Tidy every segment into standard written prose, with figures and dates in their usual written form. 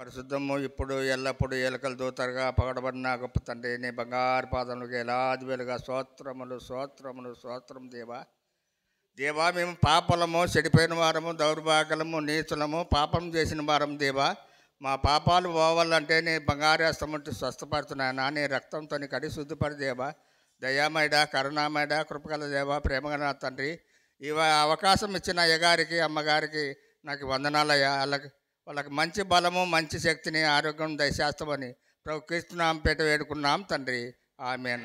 పరిశుద్ధము ఇప్పుడు ఎల్లప్పుడు ఏలకలు దూతరుగా పగడబడిన గొప్ప తండ్రి నీ బంగారు పాదములకు ఎలాది వేలుగా స్తోత్రములు స్తోత్రములు స్తోత్రం దేవా. దేవా, మేము పాపలము, చెడిపోయిన వారము, దౌర్భాగ్యలము, నీచులము, పాపం చేసిన వారం దేవా. మా పాపాలు పోవాలంటే నీ బంగారు హస్తముంటి స్వస్థపడుతున్నాయన నీ రక్తంతో కడి శుద్ధిపడి దేవా. దయామయుడ, కరుణామయుడ, కృపగల దేవా, ప్రేమగల తండ్రి, అవకాశం ఇచ్చిన అయ్యగారికి అమ్మగారికి నాకు వందనాలయ్యా. వాళ్ళకి మంచి బలము, మంచి శక్తిని, ఆరోగ్యం దయచేస్తామని ప్రభు క్రీస్తునామం పేట వేడుకున్నాం తండ్రి, ఆమేన్.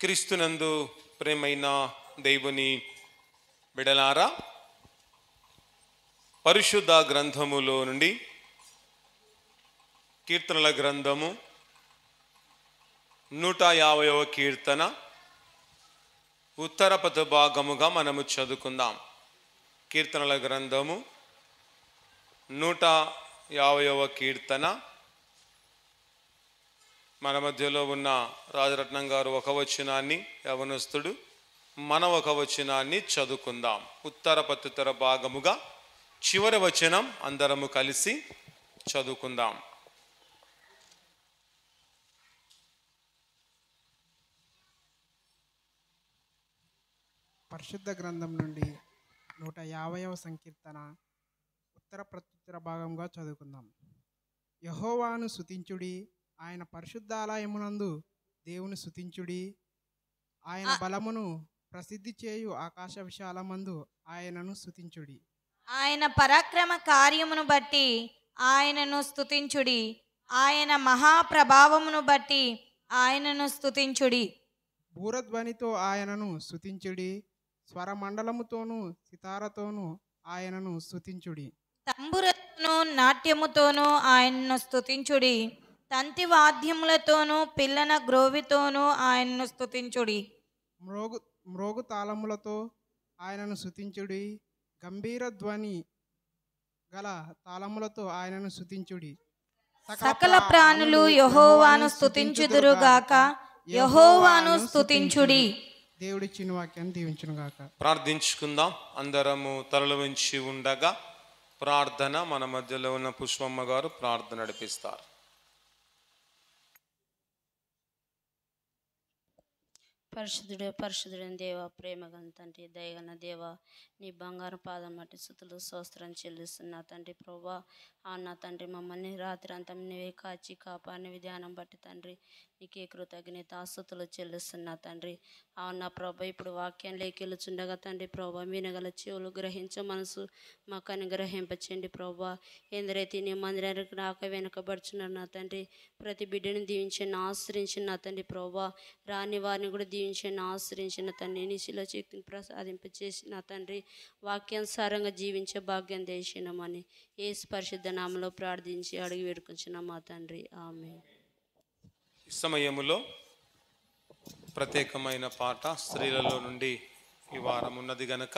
క్రీస్తునందు ప్రేమైన దేవుని బిడలారా, పరిశుద్ధ గ్రంథములో నుండి కీర్తనల గ్రంథము 150వ కీర్తన ఉత్తర పద భాగముగా మనము చదువుకుందాం. కీర్తనల గ్రంథము 150వ కీర్తన. మన మధ్యలో ఉన్న రాజరత్నం గారు ఒక వచనాన్ని, యవనస్తుడు మన ఒక వచనాన్ని చదువుకుందాం. ఉత్తర పత్తుత్తర భాగముగా చివరి వచనం అందరము కలిసి చదువుకుందాం. పరిశుద్ధ గ్రంథం నుండి 150వ సంకీర్తన ఉత్తర ప్రత్యుత్తర భాగంగా చదువుకుందాం. యెహోవాను స్తుతించుడి, ఆయన పరిశుద్ధాలయమునందు దేవుని స్తుతించుడి. ఆయన బలమును ప్రసిద్ధి చేయు ఆకాశ విశాలమందు ఆయనను స్తుతించుడి. ఆయన పరాక్రమ కార్యమును బట్టి ఆయనను స్తుతించుడి. ఆయన మహాప్రభావమును బట్టి ఆయనను స్తుతించుడి. బూరధ్వనితో ఆయనను స్తుతించుడి. స్వరమండలముతోనూ సితారతోనూ ఆయనను స్తుతించుడి. తంబురతోనూ నాట్యముతోనూ ఆయనను స్తుతించుడి. తంతి వాద్యములతోనూ పిల్లన గ్రోవితోనూ ఆయనను స్తుతించుడి. మ్రోగు తాళములతో ఆయనను స్తుతించుడి. గంభీర ధ్వని గల తాళములతో ఆయనను స్తుతించుడి. సకల ప్రాణులు యెహోవాను స్తుతించుదురుగాక. యెహోవాను స్తుతించుడి. దేవుడిచ్చిన వాక్యాన్ని దీవించును గాక. ప్రార్థించుకుందాం. అందరము తలలు వంచి ఉండగా ప్రార్థన మన మధ్యలో ఉన్న పుష్పమ్మ గారు ప్రార్థన నడిపిస్తారు. పరిశుద్ధుడైన దేవ, ప్రేమగల తండ్రి, దయగల దేవ, నీ బంగారు పాదం మట్టి స్తుతులు స్తోత్రం చెల్లిస్తున్నా తండ్రి. ప్రభా నా తండ్రి, మమ్మల్ని రాత్రి అంతా నీవే కాచి కాపాడిన విధానం బట్టి తండ్రి నీకే కృతజ్ఞత స్తుతులు చెల్లిస్తున్నా తండ్రి. అవునా ప్రభా, ఇప్పుడు వాక్యం లేకెళ్ళుచుండగా తండ్రి ప్రభా, వినగల చెవులు గ్రహించ మనసు మాకు అనుగ్రహింపచేయండి ప్రభా. ఎందరైతే నీ మందిరానికి రాక వెనకబడుచున్నారు నా తండ్రి, ప్రతి బిడ్డను దీవించిన ఆశ్రయించిన తండ్రి ప్రభా, రాని వారిని కూడా దీవించిన ఆశ్రయించిన తండ్రి, నీ శిల శక్తిని ప్రసాదింపచేసిన తండ్రి, వాక్యానుసారంగా జీవించే భాగ్యం దయచేయమని యేసు పరిశుద్ధ నామములో ప్రార్థించి అడిగి వేడుకొంచున్నాం మా తండ్రి, ఆమేన్. ఈ సమయములో ప్రత్యేకమైన పాట స్త్రీలలో నుండి ఈ వారం ఉన్నది గనక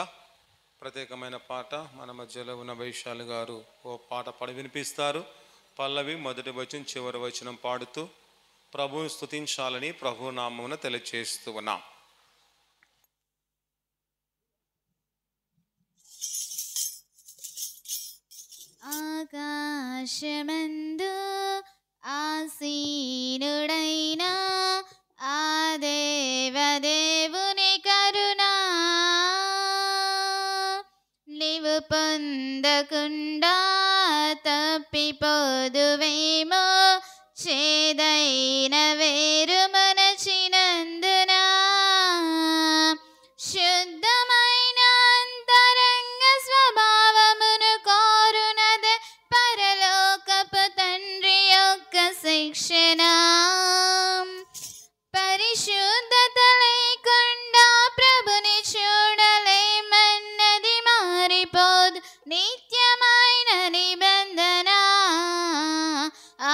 ప్రత్యేకమైన పాట మన మధ్యలో ఉన్న వైశాలి గారు ఓ పాట పాడి వినిపిస్తారు. పల్లవి మొదటి వచనం చివరి వచనం పాడుతూ ప్రభువును స్తుతించాలని ప్రభు నామమున తెలియచేస్తూ ఉన్నాం. ఆకాశమందు ఆసీనుడైన ఆ దేవదేవుని కరుణా నీవు పొందకుండా తప్పిపోదువేమో, చేదైన వేరు మనచినందున శుద్ధమైన అంతరంగ స్వభావమును కోరునదే పరలోకపు తండ్రి యొక్క శిక్షణ. పరిశుద్ధత లేకుండా ప్రభుని చూడలేమన్నది మారిపోదు నిత్యమైన నిబంధన.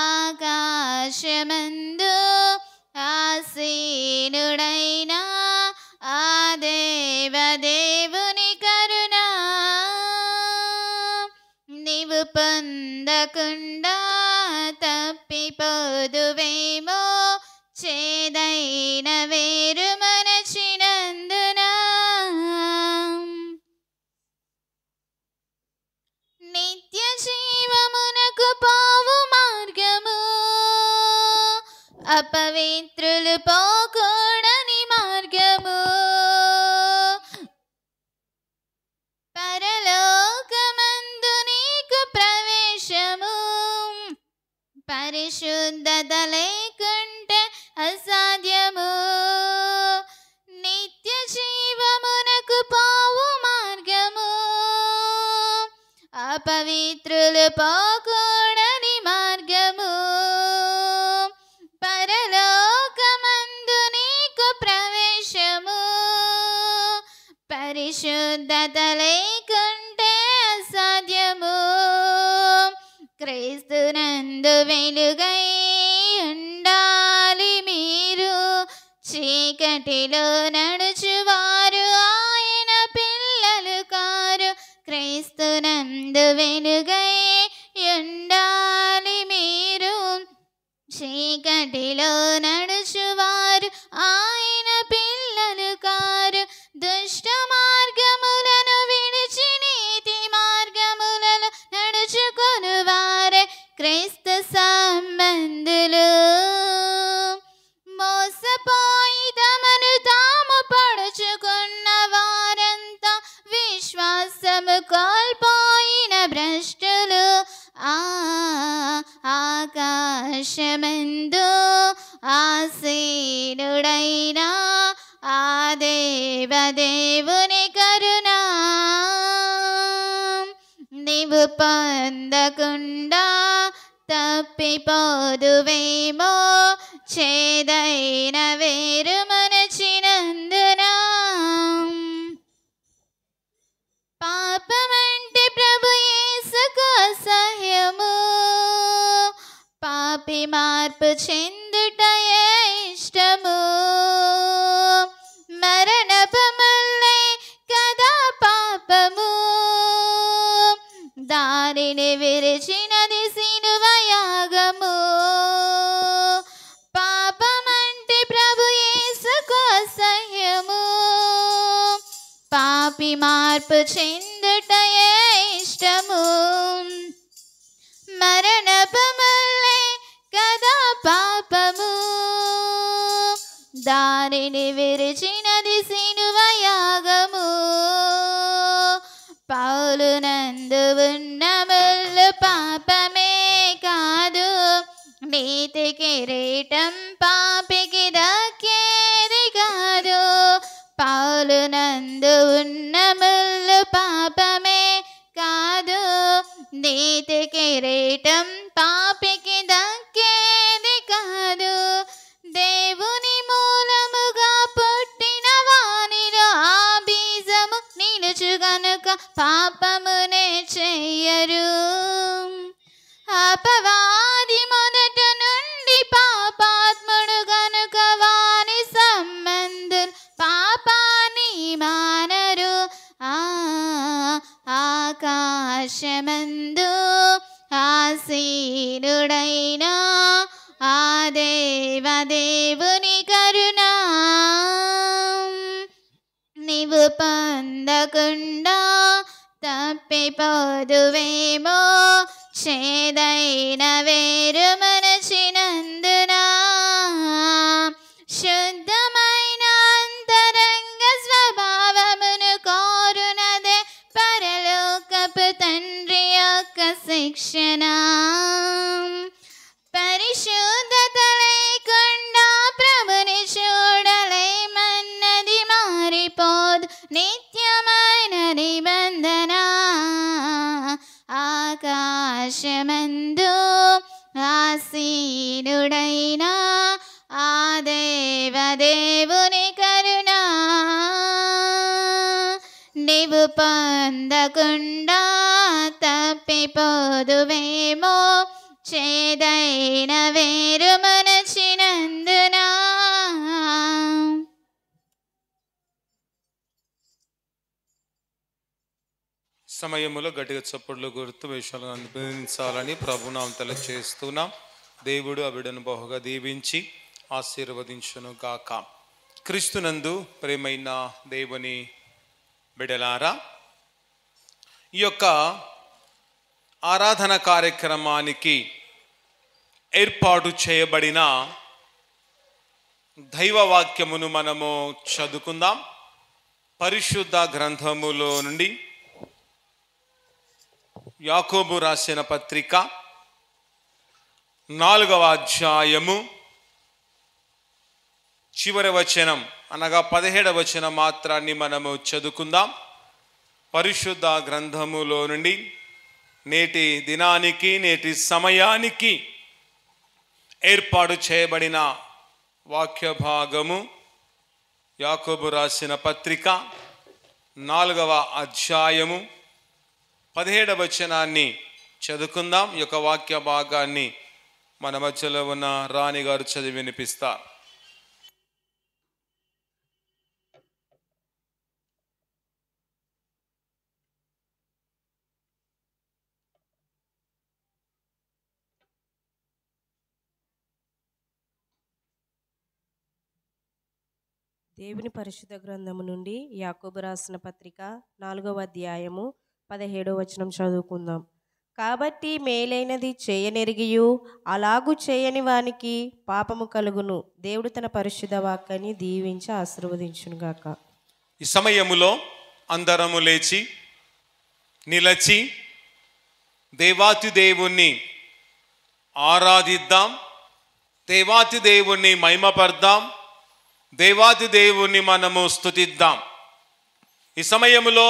ఆకాశమందు ఆసీనుడైన ఆ దేవదేవుని కరుణా నీవు పొందకుండా తప్పిపోదువేమో, చేదైన వేరు మనచినందున నిత్య జీవమునకు పోవు మార్గ అపవిత్రులు పోకూడని మార్గము పరలోకమందు నీకు ప్రవేశము పరిశుద్ధత లేకుంటే అసాధ్యము నిత్య జీవమునకు పోవు మార్గము అపవిత్రులు పోకూడని మార్గము పరలోకమందు నీకు ప్రవేశము పరిశుద్ధత లేకుంటే అసాధ్యము క్రీస్తునందు వెలుగై ఉండాలి మీరు చీకటిలో నడుచువారు ఆయన పిల్లలు కారు క్రీస్తునందు వెలుగై ఉండాలి మీరు చీకటిలో నడుచువారు ఆయన పిల్లలు కారు దుష్ట మార్గములను విడిచి నీతి మార్గములలో నడుచుకొను వారే క్రీస్తు సంబంధులు మోసపోయి తమను తాము పడుచుకున్న వారంతా విశ్వాసము కోల్పోయిన భ్రష్టులు ఆకాశమందు ఆసీనుడైన ఆ దేవదేవుని కరుణ నీవు పొందకుండా తప్పిపోదువేమో చేదైన వేరు మనచినందున పాపమంటే ప్రభు యేసుకు అసహ్యము పాపి మార్పు చెందుటయే ఇష్టము మరణపములే కదా పాపము దారిని విరిచినది సిలువ యాగము పాపమంటే ప్రభు యేసుకు అసహ్యము పాపి మార్పు చెందుటయే ఇష్టము మరణపములే కదా పాపము దారిని విరిచినది సిలువ యాగము పౌలునందు ఉన్న ముళ్ళు పాపమే కాదు నీతి కిరీటం పాపికి దక్కేది కాదు పౌలునందు ఉన్న ముళ్ళు పాపమే కాదు నీతి కిరీటం పాపికి దక్కేది కాదు దేవుని మూలముగా పుట్టిన వానిలో ఆ బీజము నిలుచు గనుక పాపమునే చెయ్యరు అపవాది మొదట నుండి పాపాత్ముడు గనుక వాని సంబంధులు పాపాన్ని మానరు ఆకాశమందు ఆసీనుడైన ఆ దేవదేవుని కరుణ నీవు పొందకుండా తప్పిపోదువేమో చేదైన వేరు మనచినందున శుద్ధమైన అంతరంగ స్వభావమును కోరునదే పరలోకపు తండ్రి యొక్క శిక్షణ పరిశుద్ధత లేకుండా ప్రభుని చూడలేమన్నది మారిపోదు నిత్యమైన నిబంధన ఆకాశమందు ఆసీనుడైన ఆ దేవదేవుని కరుణ నీవు పొందకుండా తప్పిపోదువేమో చేదైన వేరు మనచినందున సమయంలో గట్టిగా చప్పుడులు గుర్తు విషయాలను అనుభవించాలని ప్రభునామం తెలియజేస్తున్నాం. దేవుడు ఆ బిడ్డను బహుగా దీవించి ఆశీర్వదించును గాక. క్రీస్తునందు ప్రేమైన దేవుని బిడ్డలారా, ఈ యొక్క ఆరాధన కార్యక్రమానికి ఏర్పాటు చేయబడిన దైవ వాక్యమును మనము చదువుకుందాం. పరిశుద్ధ గ్రంథములో నుండి యాకోబు రాసిన పత్రిక 4వ అధ్యాయము చివరి వచనం అనగా 17వ వచనం మాత్రాన్ని మనము చదువుకుందాం. పరిశుద్ధ గ్రంథములో నుండి నేటి దినానికి నేటి సమయానికి ఏర్పాటు చేయబడిన వాక్య భాగము యాకోబు రాసిన పత్రిక 4వ అధ్యాయము 17వ వచనాన్ని చదువుకుందాం. ఈ యొక్క వాక్య భాగాన్ని మన మధ్యలో ఉన్న రాణి గారు చదివి వినిపిస్తారు. దేవుని పరిశుద్ధ గ్రంథము నుండి యాకోబు రాసిన పత్రిక 4వ అధ్యాయము 17వ వచనం చదువుకుందాం. కాబట్టి మేలైనది చేయనెరిగియు అలాగూ చేయని వానికి పాపము కలుగును. దేవుడు తన పరిశుద్ధ వాక్యాన్ని దీవించి ఆశీర్వదించునుగాక. ఈ సమయములో అందరము లేచి నిలచి దేవాతి దేవుణ్ణి ఆరాధిద్దాం, దేవాతి దేవుణ్ణి మహిమపర్దాం, దేవాది దేవుణ్ణి మనము స్తుతిద్దాం. ఈ సమయములో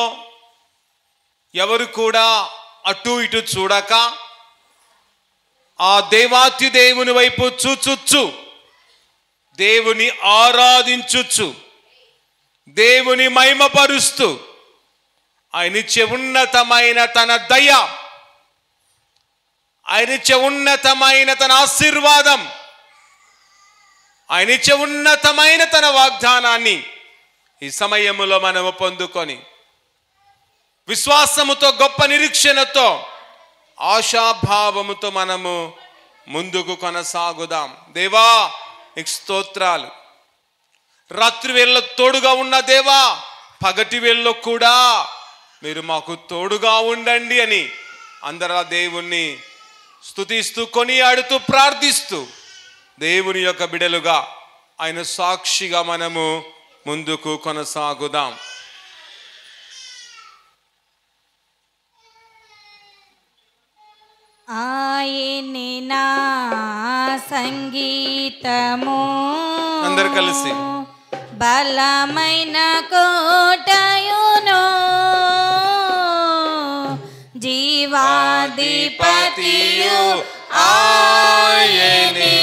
ఎవరు కూడా అటు ఇటు చూడక ఆ దేవాతి దేవుని వైపు చూచుచ్చు, దేవుని ఆరాధించుచ్చు, దేవుని మహిమపరుస్తూ ఆయనిచ్చే ఉన్నతమైన తన దయ, ఆయనిచ్చే ఉన్నతమైన తన ఆశీర్వాదం, ఆయనిచ్చే ఉన్నతమైన తన వాగ్దానాన్ని ఈ సమయములో మనము పొందుకొని విశ్వాసముతో గొప్ప నిరీక్షణతో ఆశాభావముతో మనము ముందుకు కొనసాగుదాం. దేవా నీకు స్తోత్రాలు. రాత్రి వేళ తోడుగా ఉన్న దేవా, పగటి వేళ కూడా మీరు మాకు తోడుగా ఉండండి అని అందరూ దేవుణ్ణి స్తుతిస్తూ కొనియాడుతూ ప్రార్థిస్తూ దేవుని యొక్క బిడలుగా ఆయన సాక్షిగా మనము ముందుకు కొనసాగుదాం. ఆయనే నా సంగీతము, అందరు కలిసి బలమైన కోటయును, జీవాధిపతియు ఆయనే,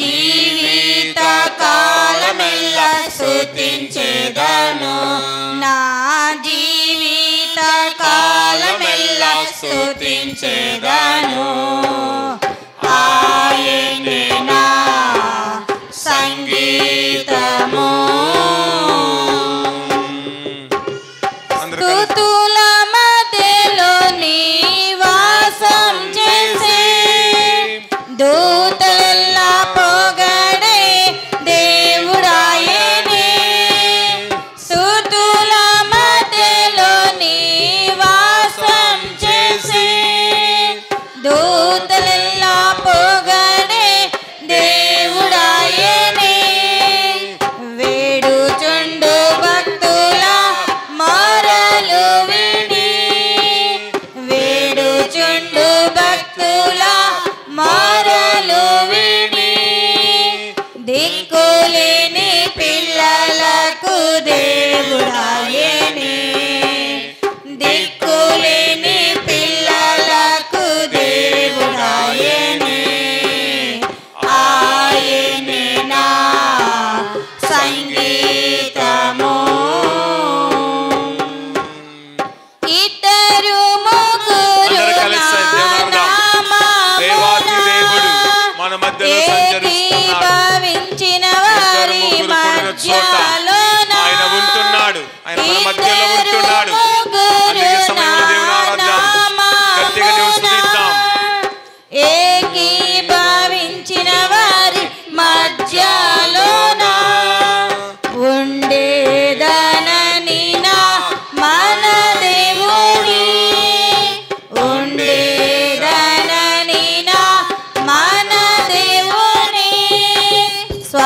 జీవిత కాలమెల్ల స్తుతించెదను, నా జీవిత కాలమెల్ల స్తుతించెదను. ఆయనే నా సంగీతము. స్తుతుల మధ్యలో నివాసం చేసే దూతల్లా పొగడే దేవుడాయనే, స్తుతుల మధ్యలో నివాసం చేసే దూతల్లా పొగడే దేవుడాయనే, వేడుచుండు భక్తుల మొరలు విని, వేడుచుండు భక్తుల మొరలు విని, దిక్కులేని పిల్లలకు దేవుడాయనే, దిక్కులేని పిల్లలకు దేవుడాయనే, ఆయనే నా సంగీతము. ఇద్దరు ముగ్గురు అందరూ కలిసి దేవుని నామమున దేవాతి దేవుడు మన మధ్యలో సంచరిస్తున్నాడు. భావించిన వారి ఇద్దరు ముగ్గురు కూడిన చోట మధ్యలోన ఆయన ఉంటున్నాడు, ఆయన మన మధ్యలో ఉంటున్నాడు. అందుకే సమయంలో దేవుని ఆరాధిద్దాం, గట్టిగా దేవుని స్తుతిద్దాం. ఏకీభవించిన వారి మధ్యలోన ఉండేదనని నా మన దేవుని, ఉండేదనని నా మన దేవుని, స్వ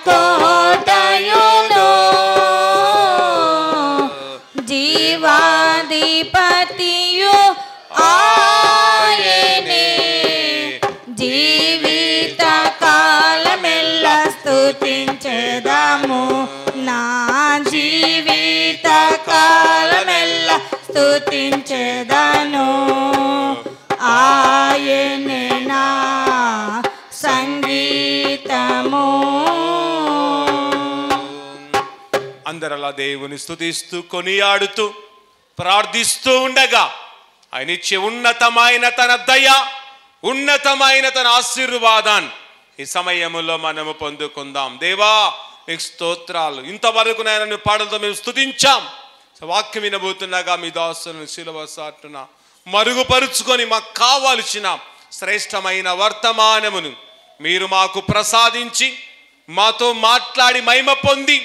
కోటయును జీవాధిపతియు ఆయనే జీవిత కాలమెల్ల స్తుతించెదము నా జీవిత కాలమెల్ల స్తుతించెదను ఆయనే నా సంగీతము. అందరలా దేవుని స్తుతిస్తూ కొనియాడుతూ ప్రార్థిస్తూ ఉండగా ఆయన ఇచ్చే ఉన్నతమైన తన దయ, ఉన్నతమైన తన ఆశీర్వాదాన్ని ఈ సమయములో మనము పొందుకుందాం. దేవా మీకు స్తోత్రాలు. ఇంతవరకు నేను పాటలతో మేము స్తుతించాం. వాక్యం వినబోతున్నాగా మీ దాసులను శిలువ సాటున మరుగుపరుచుకొని మాకు కావాల్సిన శ్రేష్టమైన వర్తమానమును మీరు మాకు ప్రసాదించి మాతో మాట్లాడి మహిమ పొంది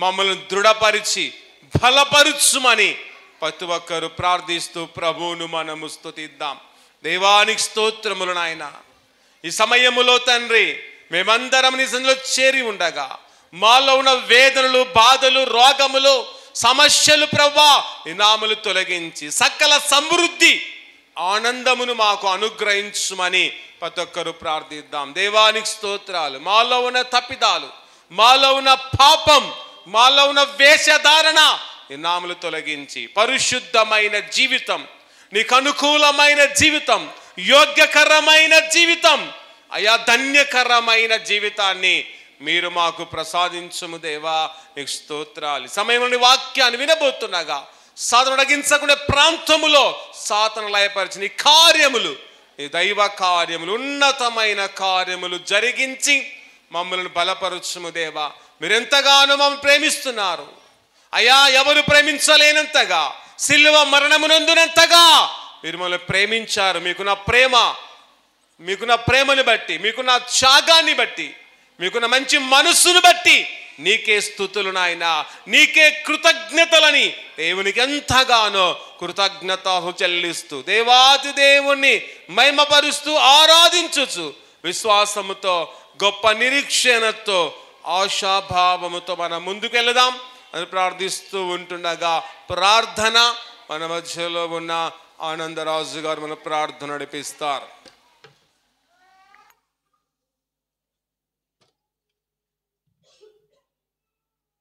మమ్మల్ని దృఢపరిచి బలపరుచుమని ప్రతి ఒక్కరు ప్రార్థిస్తూ ప్రభువును మనము స్తుతిద్దాం. దేవానికి స్తోత్రములు నాయన. ఈ సమయములో తండ్రి మేమందరం నీ సన్నిధిలో చేరి ఉండగా మాలో ఉన్న వేదనలు, బాధలు, రోగములు, సమస్యలు ప్రభువా నీ నామములు తొలగించి సకల సమృద్ధి ఆనందమును మాకు అనుగ్రహించుమని ప్రతి ఒక్కరు ప్రార్థిద్దాం. దేవానికి స్తోత్రాలు. మాలో ఉన్న తప్పిదాలు, మాలో ఉన్న పాపం, మాలో ఉన్న వేషధారణ నీ నామములు తొలగించి పరిశుద్ధమైన జీవితం, నీకు అనుకూలమైన జీవితం, యోగ్యకరమైన జీవితం, అయా ధన్యకరమైన జీవితాన్ని మీరు మాకు ప్రసాదించుము దేవా. నీకు స్తోత్రాలు. సమయంలో వాక్యాన్ని వినబోతున్నాగా సాధన అడగించకుండా ప్రాంతములో సాతను లయపరిచి నీ కార్యములు, నీ దైవ కార్యములు, ఉన్నతమైన కార్యములు జరిగించి మమ్మల్ని బలపరచుము దేవా. మీరెంతగానో మమ్మల్ని ప్రేమిస్తున్నారు అయ్యా. ఎవరు ప్రేమించలేనంతగా, సిలువ మరణమునందునంతగా మీరు మమ్మల్ని ప్రేమించారు. మీకున్న ప్రేమ, మీకున్న ప్రేమను బట్టి, మీకున్న త్యాగాన్ని బట్టి, మీకున్న మంచి మనస్సును బట్టి నీకే స్తుతులు నాయన, నీకే కృతజ్ఞతలని దేవునికి ఎంతగానో కృతజ్ఞత చెల్లిస్తూ దేవాది దేవుణ్ణి మహిమపరుస్తూ ఆరాధించుచు విశ్వాసముతో, గొప్ప నిరీక్షణతో, ఆశాభావముతో మనం ముందుకు వెళదాం అని ప్రార్థిస్తూ ఉంటుండగా ప్రార్థన మన మధ్యలో ఉన్న ఆనందరాజు గారు మన ప్రార్థన నడిపిస్తారు.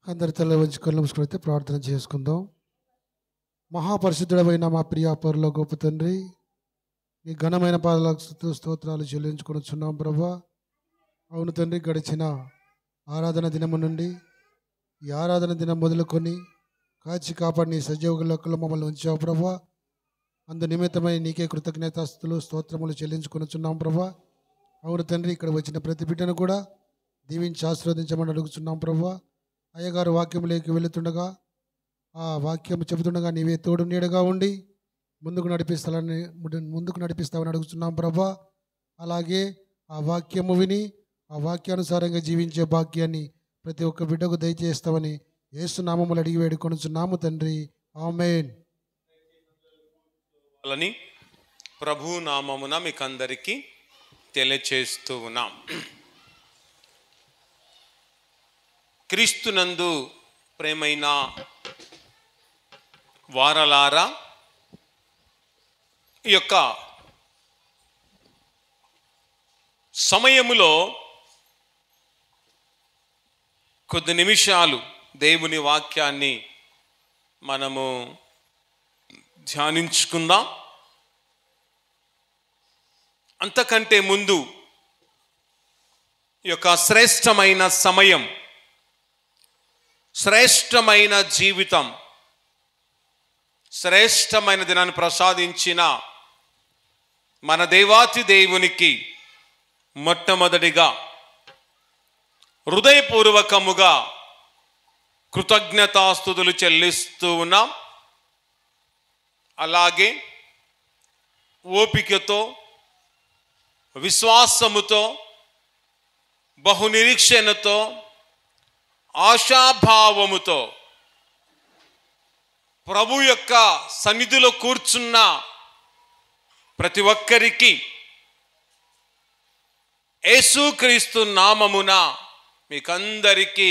అందరి తల వంచి కళ్ళు మూసుకుని ప్రార్థన చేసుకుందాం. మహాపరిశుద్ధుడమైన మా ప్రియ పరుల గొప్ప తండ్రి, నీ ఘనమైన పాదలకు స్తోత్రాలు చెల్లించుకొనిచున్నాం ప్రభా. అవును తండ్రి, గడిచిన ఆరాధన దినము నుండి ఈ ఆరాధన దినం మొదలుకొని కాచి కాపాడి నీ సజీవ లెక్కలో మమ్మల్ని ఉంచావు ప్రభా. అందు నిమిత్తమై నీకే కృతజ్ఞతాస్తులు స్తోత్రములు చెల్లించుకొనిచున్నాం ప్రభా. అవును తండ్రి, ఇక్కడ వచ్చిన ప్రతి బిడ్డను కూడా దీవించి ఆశీర్వదించమని అడుగుతున్నాం ప్రభా. అయ్యగారు వాక్యంలోకి వెళుతుండగా ఆ వాక్యం చెబుతుండగా నీవే తోడు నీడగా ఉండి ముందుకు నడిపిస్తావని అడుగుతున్నాం ప్రభా. అలాగే ఆ వాక్యము విని ఆ వాక్యానుసారంగా జీవించే భాగ్యాన్ని ప్రతి ఒక్క బిడ్డకు దయచేస్తామని యేసు నామములు అడిగి వేడుకొనుచున్నాము తండ్రి, ఆమేన్. ప్రభు నామమున మీకు అందరికీ తెలియచేస్తూ ఉన్నాం. క్రీస్తునందు ప్రేమైన వారలారా, ఈ యొక్క సమయములో కొద్ది నిమిషాలు దేవుని వాక్యాన్ని మనము ధ్యానించుకుందాం. అంతకంటే ముందు ఈ యొక్క శ్రేష్టమైన సమయం, శ్రేష్టమైన జీవితం, శ్రేష్టమైన దినాన్ని ప్రసాదించిన మన దేవాతి దేవునికి మొట్టమొదటిగా హృదయపూర్వకముగా కృతజ్ఞతాస్తుతులు చెల్లిస్తూ ఉన్నాం. అలాగే ఓపికతో, విశ్వాసముతో, బహునిరీక్షణతో, ఆశాభావముతో ప్రభు యొక్క సన్నిధిలో కూర్చున్న ప్రతి ఒక్కరికి యేసుక్రీస్తు నామమున మీకందరికీ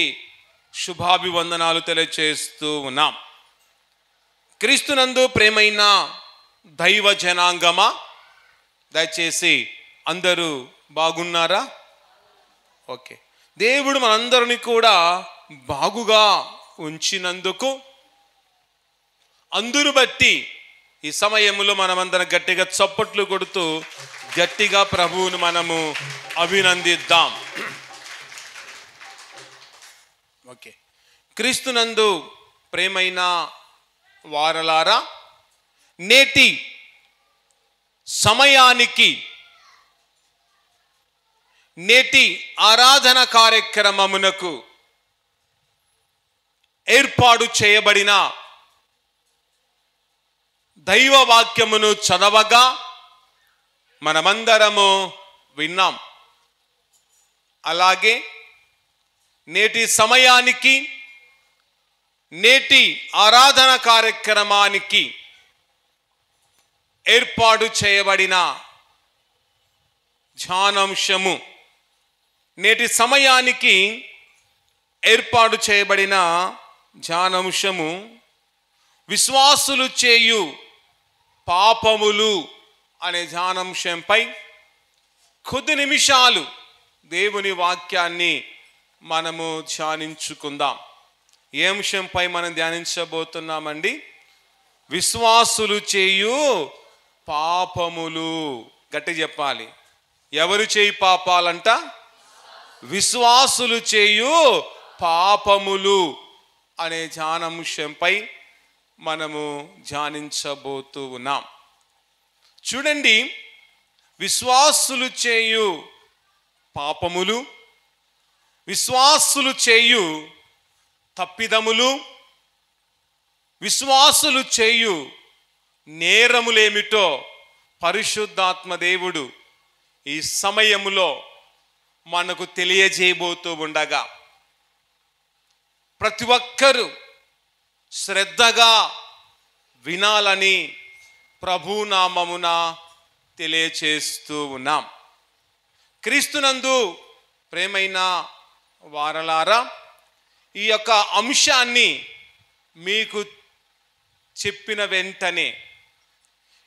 శుభాభివందనాలు తెలియచేస్తూ ఉన్నాం. క్రీస్తునందు ప్రేమైన దైవ జనాంగమా, దయచేసి అందరూ బాగున్నారా? ఓకే. దేవుడు మనందరినీ కూడా బాగుగా ఉంచినందుకు అందును బట్టి ఈ సమయంలో మనమందరం గట్టిగా చప్పట్లు కొడుతూ గట్టిగా ప్రభువును మనము అభినందిద్దాం. ఓకే. క్రీస్తునందు ప్రేమైన వారలారా, నేటి సమయానికి నేటి ఆరాధన కార్యక్రమమునకు ఏర్పాటు చేయబడిన దైవ వాక్యమును చదవగా మనమందరము విన్నాం. అలాగే నేటి సమయానికి నేటి ఆరాధన కార్యక్రమానికి ఏర్పాటు చేయబడిన ధ్యానాంశము, నేటి సమయానికి ఏర్పాటు చేయబడిన ధ్యానాంశము విశ్వాసులు చేయు పాపములు అనే ధ్యానాంశంపై కొద్ది నిమిషాలు దేవుని వాక్యాన్ని మనము ధ్యానించుకుందాం. ఏ అంశంపై మనం ధ్యానించబోతున్నామండి? విశ్వాసులు చేయు పాపములు. గట్టి చెప్పాలి. ఎవరు చేయు పాపాలంట? విశ్వాసులు చేయు పాపములు అనే ధ్యానాంశంపై మనము ధ్యానించబోతూ ఉన్నాం. చూడండి, విశ్వాసులు చేయు పాపములు, విశ్వాసులు చేయు తప్పిదములు, విశ్వాసులు చేయు నేరములేమిటో పరిశుద్ధాత్మ దేవుడు ఈ సమయములో మనకు తెలియజేయబోతూ ఉండగా ప్రతి ఒక్కరూ శ్రద్ధగా వినాలని ప్రభునామమున తెలియచేస్తూ ఉన్నాం. క్రీస్తునందు ప్రేమైన వారలారా, ఈ యొక్క అంశాన్ని మీకు చెప్పిన వెంటనే,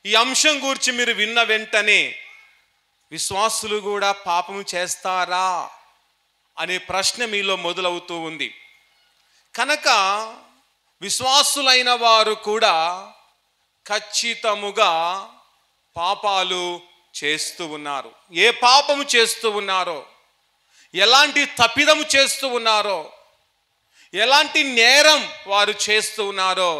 ఈ అంశం గురించి మీరు విన్న వెంటనే విశ్వాసులు కూడా పాపం చేస్తారా అనే ప్రశ్న మీలో మొదలవుతూ ఉంది. కనుక విశ్వాసులైన వారు కూడా ఖచ్చితముగా పాపాలు చేస్తూ ఉన్నారు. ఏ పాపము చేస్తూ ఉన్నారో, ఎలాంటి తప్పిదము చేస్తూ ఉన్నారో, ఎలాంటి నేరం వారు చేస్తూ ఉన్నారో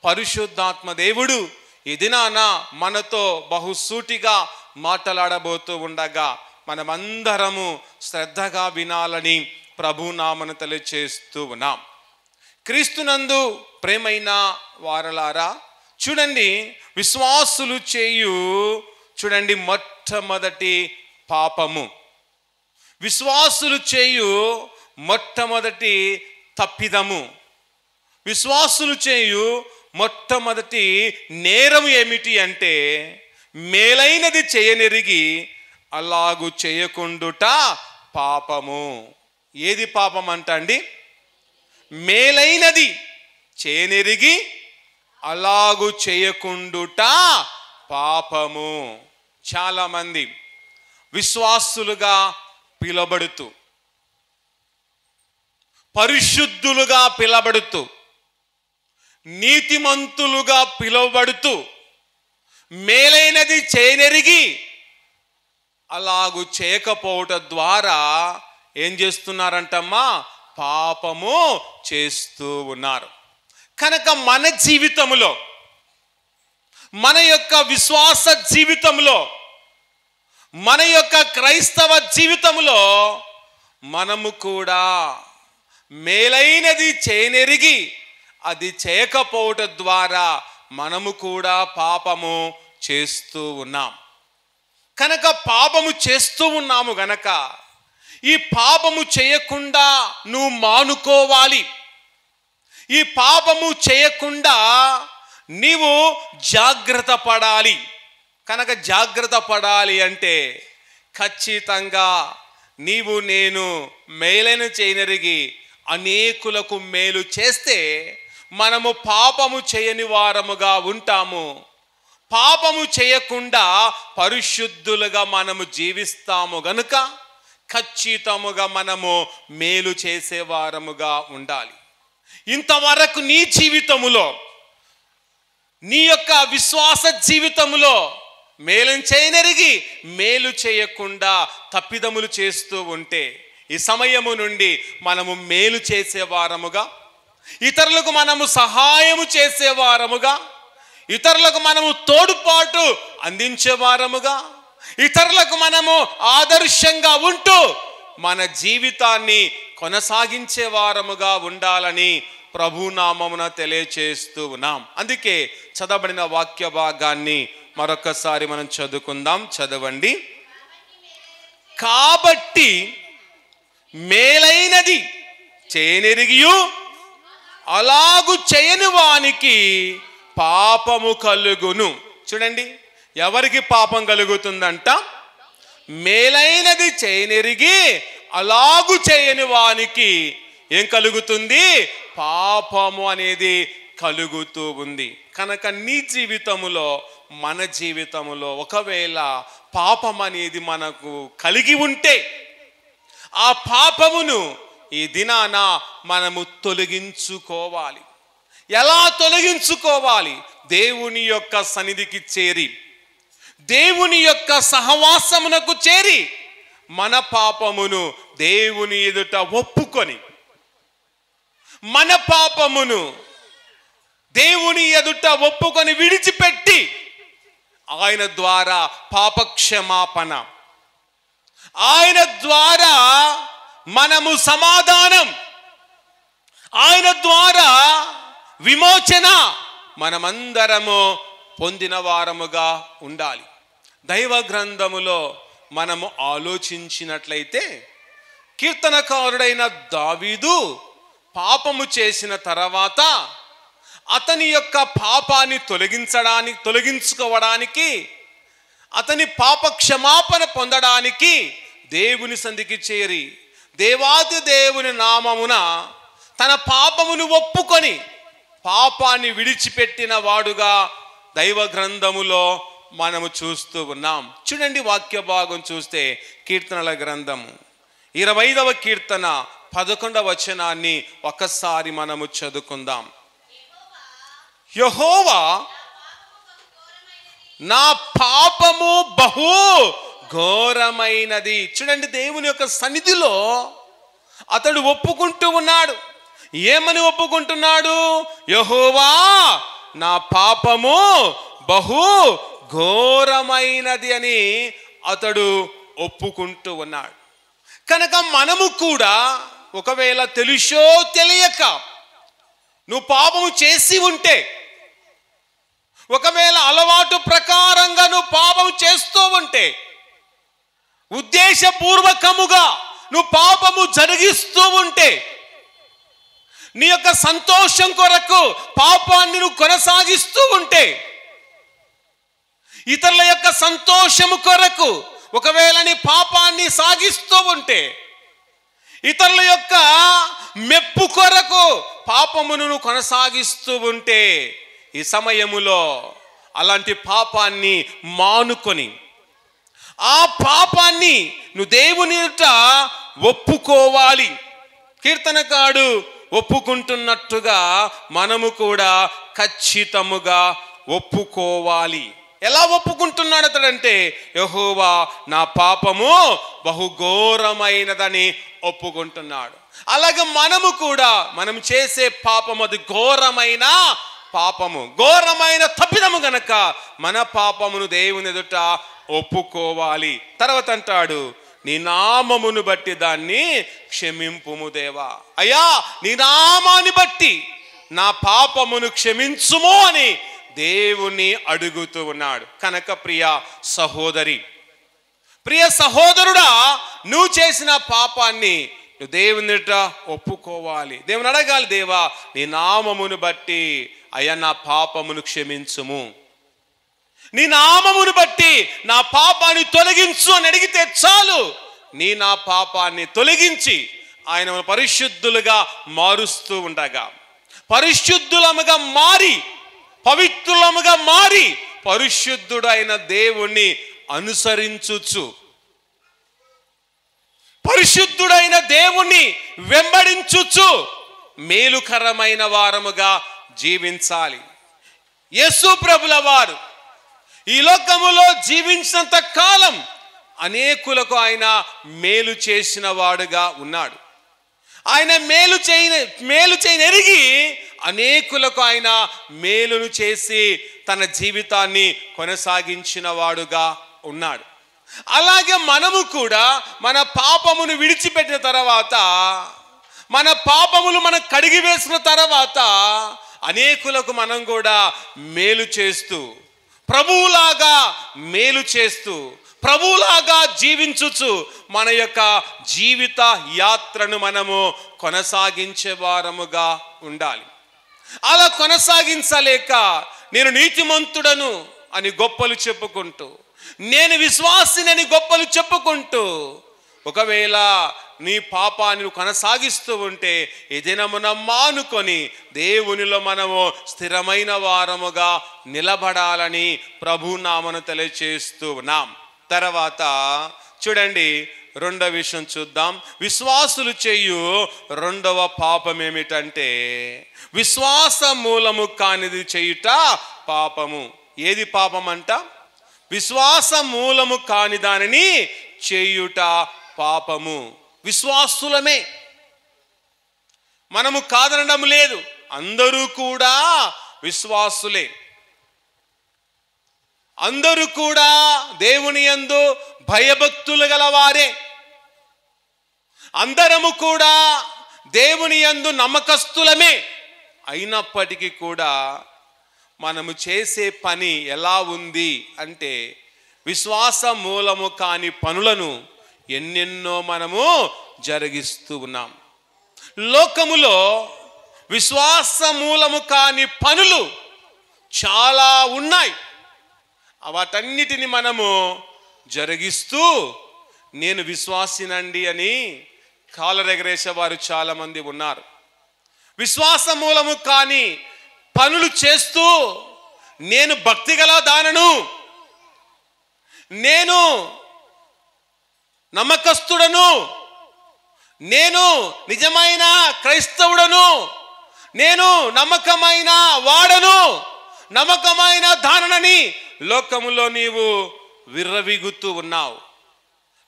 పరిశుద్ధాత్మ దేవుడు ఈ దినాన మనతో బహుసూటిగా మాట్లాడబోతూ ఉండగా మనమందరము శ్రద్ధగా వినాలని ప్రభునామను తెలియచేస్తూ ఉన్నాం. క్రీస్తునందు ప్రేమైన వారలారా, చూడండి, విశ్వాసులు చేయు చూడండి మొట్టమొదటి పాపము, విశ్వాసులు చేయు మొట్టమొదటి తప్పిదము, విశ్వాసులు చేయు మొట్టమొదటి నేరం ఏమిటి అంటే మేలైనది చేయనెరిగి అలాగు చేయకుండుట పాపము. ఏది పాపం అంటండి? మేలైనది చేయనెరిగి అలాగు చేయకుండుట పాపము. చాలామంది విశ్వాసులుగా పిలబడుతూ, పరిశుద్ధులుగా పిలబడుతూ, నీతిమంతులుగా పిలువబడుతూ మేలైనది చేయనెరిగి అలాగు చేయకపోవటం ద్వారా ఏం చేస్తున్నారంటమ్మా? పాపము చేస్తూ ఉన్నారు. కనుక మన జీవితంలో, మన యొక్క విశ్వాస జీవితంలో, మన యొక్క క్రైస్తవ జీవితంలో మనము కూడా మేలైనది చేయనెరిగి అది చేయకపోవటం ద్వారా మనము కూడా పాపము చేస్తూ ఉన్నాం. కనుక పాపము చేస్తూ ఉన్నాము గనక ఈ పాపము చేయకుండా నువ్వు మానుకోవాలి. ఈ పాపము చేయకుండా నీవు జాగ్రత్త పడాలి. కనుక జాగ్రత్త పడాలి అంటే ఖచ్చితంగా నీవు నేను మేలైన చేయనరిగి అనేకులకు మేలు చేస్తే మనము పాపము చేయని వారముగా ఉంటాము. పాపము చేయకుండా పరిశుద్ధులుగా మనము జీవిస్తాము గనుక ఖచ్చితముగా మనము మేలు చేసేవారముగా ఉండాలి. ఇంతవరకు నీ జీవితములో, నీ యొక్క విశ్వాస జీవితములో మేలును చేయనరిగి మేలు చేయకుండా తప్పిదములు చేస్తూ ఉంటే ఈ సమయము నుండి మనము మేలు చేసేవారముగా, ఇతరులకు మనము సహాయము చేసేవారముగా, ఇతరులకు మనము తోడ్పాటు అందించేవారముగా, ఇతరులకు మనము ఆదర్శంగా ఉంటూ మన జీవితాన్ని కొనసాగించే వారముగా ఉండాలని ప్రభునామమున తెలియచేస్తూ ఉన్నాం. అందుకే చదవబడిన వాక్య భాగాన్ని మరొకసారి మనం చదువుకుందాం. చదవండి. కాబట్టి మేలైనది చేయనెరిగియు అలాగు చేయని వానికి పాపము కలుగును. చూడండి, ఎవరికి పాపం కలుగుతుందంట? మేలైనది చేయనెరిగి అలాగు చేయని వానికి ఏం కలుగుతుంది? పాపము అనేది కలుగుతూ ఉంది. కనుక నీ జీవితములో, మన జీవితములో ఒకవేళ పాపం అనేది మనకు కలిగి ఉంటే ఆ పాపమును ఈ దినాన మనము తొలగించుకోవాలి. ఎలా తొలగించుకోవాలి? దేవుని యొక్క సన్నిధికి చేరి, దేవుని యొక్క సహవాసమునకు చేరి మన పాపమును దేవుని ఎదుట ఒప్పుకొని, మన పాపమును దేవుని ఎదుట ఒప్పుకొని విడిచిపెట్టి ఆయన ద్వారా పాపక్షమాపణ, ఆయన ద్వారా మనము సమాధానం, ఆయన ద్వారా విమోచన మనమందరము పొందిన వారముగా ఉండాలి. దైవ గ్రంథములో మనము ఆలోచించినట్లయితే కీర్తనకారుడైన దావీదు పాపము చేసిన తర్వాత అతని యొక్క పాపాన్ని తొలగించుకోవడానికి, అతని పాప క్షమాపణ పొందడానికి దేవుని సంధికి చేరి దేవాది దేవుని నామమున తన పాపమును ఒప్పుకొని పాపాన్ని విడిచిపెట్టిన వాడుగా దైవ గ్రంథములో మనము చూస్తూ ఉన్నాం. చూడండి, వాక్య భాగం చూస్తే కీర్తనల గ్రంథము 25వ కీర్తన 11వ వచనాన్ని ఒక్కసారి మనము చదువుకుందాం. యెహోవా నా పాపము బహు ఘోరమైనది. చూడండి, దేవుని యొక్క సన్నిధిలో అతడు ఒప్పుకుంటూ ఉన్నాడు. ఏమని ఒప్పుకుంటున్నాడు? యెహోవా నా పాపము బహు ఘోరమైనది అని అతడు ఒప్పుకుంటూ ఉన్నాడు. కనుక మనము కూడా ఒకవేళ తెలుసో తెలియక నువ్వు పాపము చేసి ఉంటే, ఒకవేళ అలవాటు ప్రకారంగా నువ్వు పాపం చేస్తూ ఉంటే, ఉద్దేశపూర్వకముగా నువ్వు పాపము జరిగిస్తూ ఉంటే, నీ యొక్క సంతోషం కొరకు పాపాన్ని నువ్వు కొనసాగిస్తూ ఉంటే, ఇతరుల యొక్క సంతోషము కొరకు ఒకవేళ నీ పాపాన్ని సాగిస్తూ ఉంటే, ఇతరుల యొక్క మెప్పు కొరకు పాపమును నువ్వు కొనసాగిస్తూ ఉంటే, ఈ సమయములో అలాంటి పాపాన్ని మానుకొని ఆ పాపాన్ని నువ్వు దేవుని ఎదుట ఒప్పుకోవాలి. కీర్తనకాడు ఒప్పుకుంటున్నట్టుగా మనము కూడా ఖచ్చితముగా ఒప్పుకోవాలి. ఎలా ఒప్పుకుంటున్నాడు అతడంటే, యెహోవా నా పాపము బహుఘోరమైనదని ఒప్పుకుంటున్నాడు. అలాగే మనము కూడా మనం చేసే పాపము అది ఘోరమైన పాపము, ఘోరమైన తప్పిదము గనక మన పాపమును దేవుని ఎదుట ఒప్పుకోవాలి. తర్వాత అంటాడు, నీ నామమును బట్టి దాన్ని క్షమింపుము దేవా. అయ్యా, నీ నామాన్ని బట్టి నా పాపమును క్షమించుము అని దేవుని అడుగుతూ ఉన్నాడు. కనుక ప్రియ సహోదరి, ప్రియ సహోదరుడా, నువ్వు చేసిన పాపాన్ని నువ్వు దేవుని ఎదుట ఒప్పుకోవాలి. దేవుని అడగాలి, దేవా నీ నామమును బట్టి అయ్యా నా పాపమును క్షమించుము, నీ నామమును బట్టి నా పాపాన్ని తొలగించు అని అడిగితే చాలు, నా పాపాన్ని తొలగించి ఆయన పరిశుద్ధులుగా మారుస్తూ ఉండగా, పరిశుద్ధులముగా మారి పవిత్రులముగా మారి పరిశుద్ధుడైన దేవుణ్ణి అనుసరించుచు, పరిశుద్ధుడైన దేవుణ్ణి వెంబడించుచు మేలుకరమైన వారముగా జీవించాలి. యేసు ప్రభుల వారు ఈ లోకములో జీవించినంత కాలం అనేకులకు ఆయన మేలు చేసిన వాడుగా ఉన్నాడు. ఆయన మేలు చేయనెరిగి అనేకులకు ఆయన మేలును చేసి తన జీవితాన్ని కొనసాగించిన వాడుగా ఉన్నాడు. అలాగే మనము కూడా మన పాపమును విడిచిపెట్టిన తర్వాత, మన పాపములు మనం కడిగి వేసిన తర్వాత అనేకులకు మనం కూడా మేలు చేస్తూ, ప్రభువులాగా మేలు చేస్తూ, ప్రభువులాగా జీవించుచు మన యొక్క జీవిత యాత్రను మనము కొనసాగించే వారముగా ఉండాలి. అలా కొనసాగించలేక నేను నీతిమంతుడను అని గొప్పలు చెప్పుకుంటూ, నేను విశ్వాసినని గొప్పలు చెప్పుకుంటూ, ఒకవేళ నీ పాపాన్ని కొనసాగిస్తూ ఉంటే ఈ దినమున మానుకొని దేవునిలో మనము స్థిరమైన వారముగా నిలబడాలని ప్రభునామను తెలియచేస్తూ ఉన్నాం. తర్వాత చూడండి, రెండవ విషయం చూద్దాం. విశ్వాసులు చేయు రెండవ పాపం ఏమిటంటే విశ్వాస మూలము కానిది చేయుట పాపము. ఏది పాపం అంట? విశ్వాస మూలము కాని దానిని చేయుట పాపము. విశ్వాసులమే, మనము కాదనడం లేదు, అందరూ కూడా విశ్వాసులే. అందరూ కూడా దేవుని యందు భయభక్తులు గలవారే. అందరము కూడా దేవుని యందు నమ్మకస్తులమే. అయినప్పటికీ కూడా మనము చేసే పని ఎలా ఉంది అంటే విశ్వాస మూలము కాని పనులను ఎన్నెన్నో మనము జరిగిస్తూ ఉన్నాం. లోకములో విశ్వాస మూలము కాని పనులు చాలా ఉన్నాయి. వాటన్నిటిని మనము జరిగిస్తూ నేను విశ్వాసినండి అని కాలరెగరేసే వారు చాలామంది ఉన్నారు. విశ్వాస మూలము కాని పనులు చేస్తూ నేను భక్తి గల దానను, నేను నమ్మకస్తుడను, నేను నిజమైన క్రైస్తవుడను, నేను నమ్మకమైన వాడను, నమ్మకమైన దానని లోకములో నీవు విర్రవీగుతూ ఉన్నావు.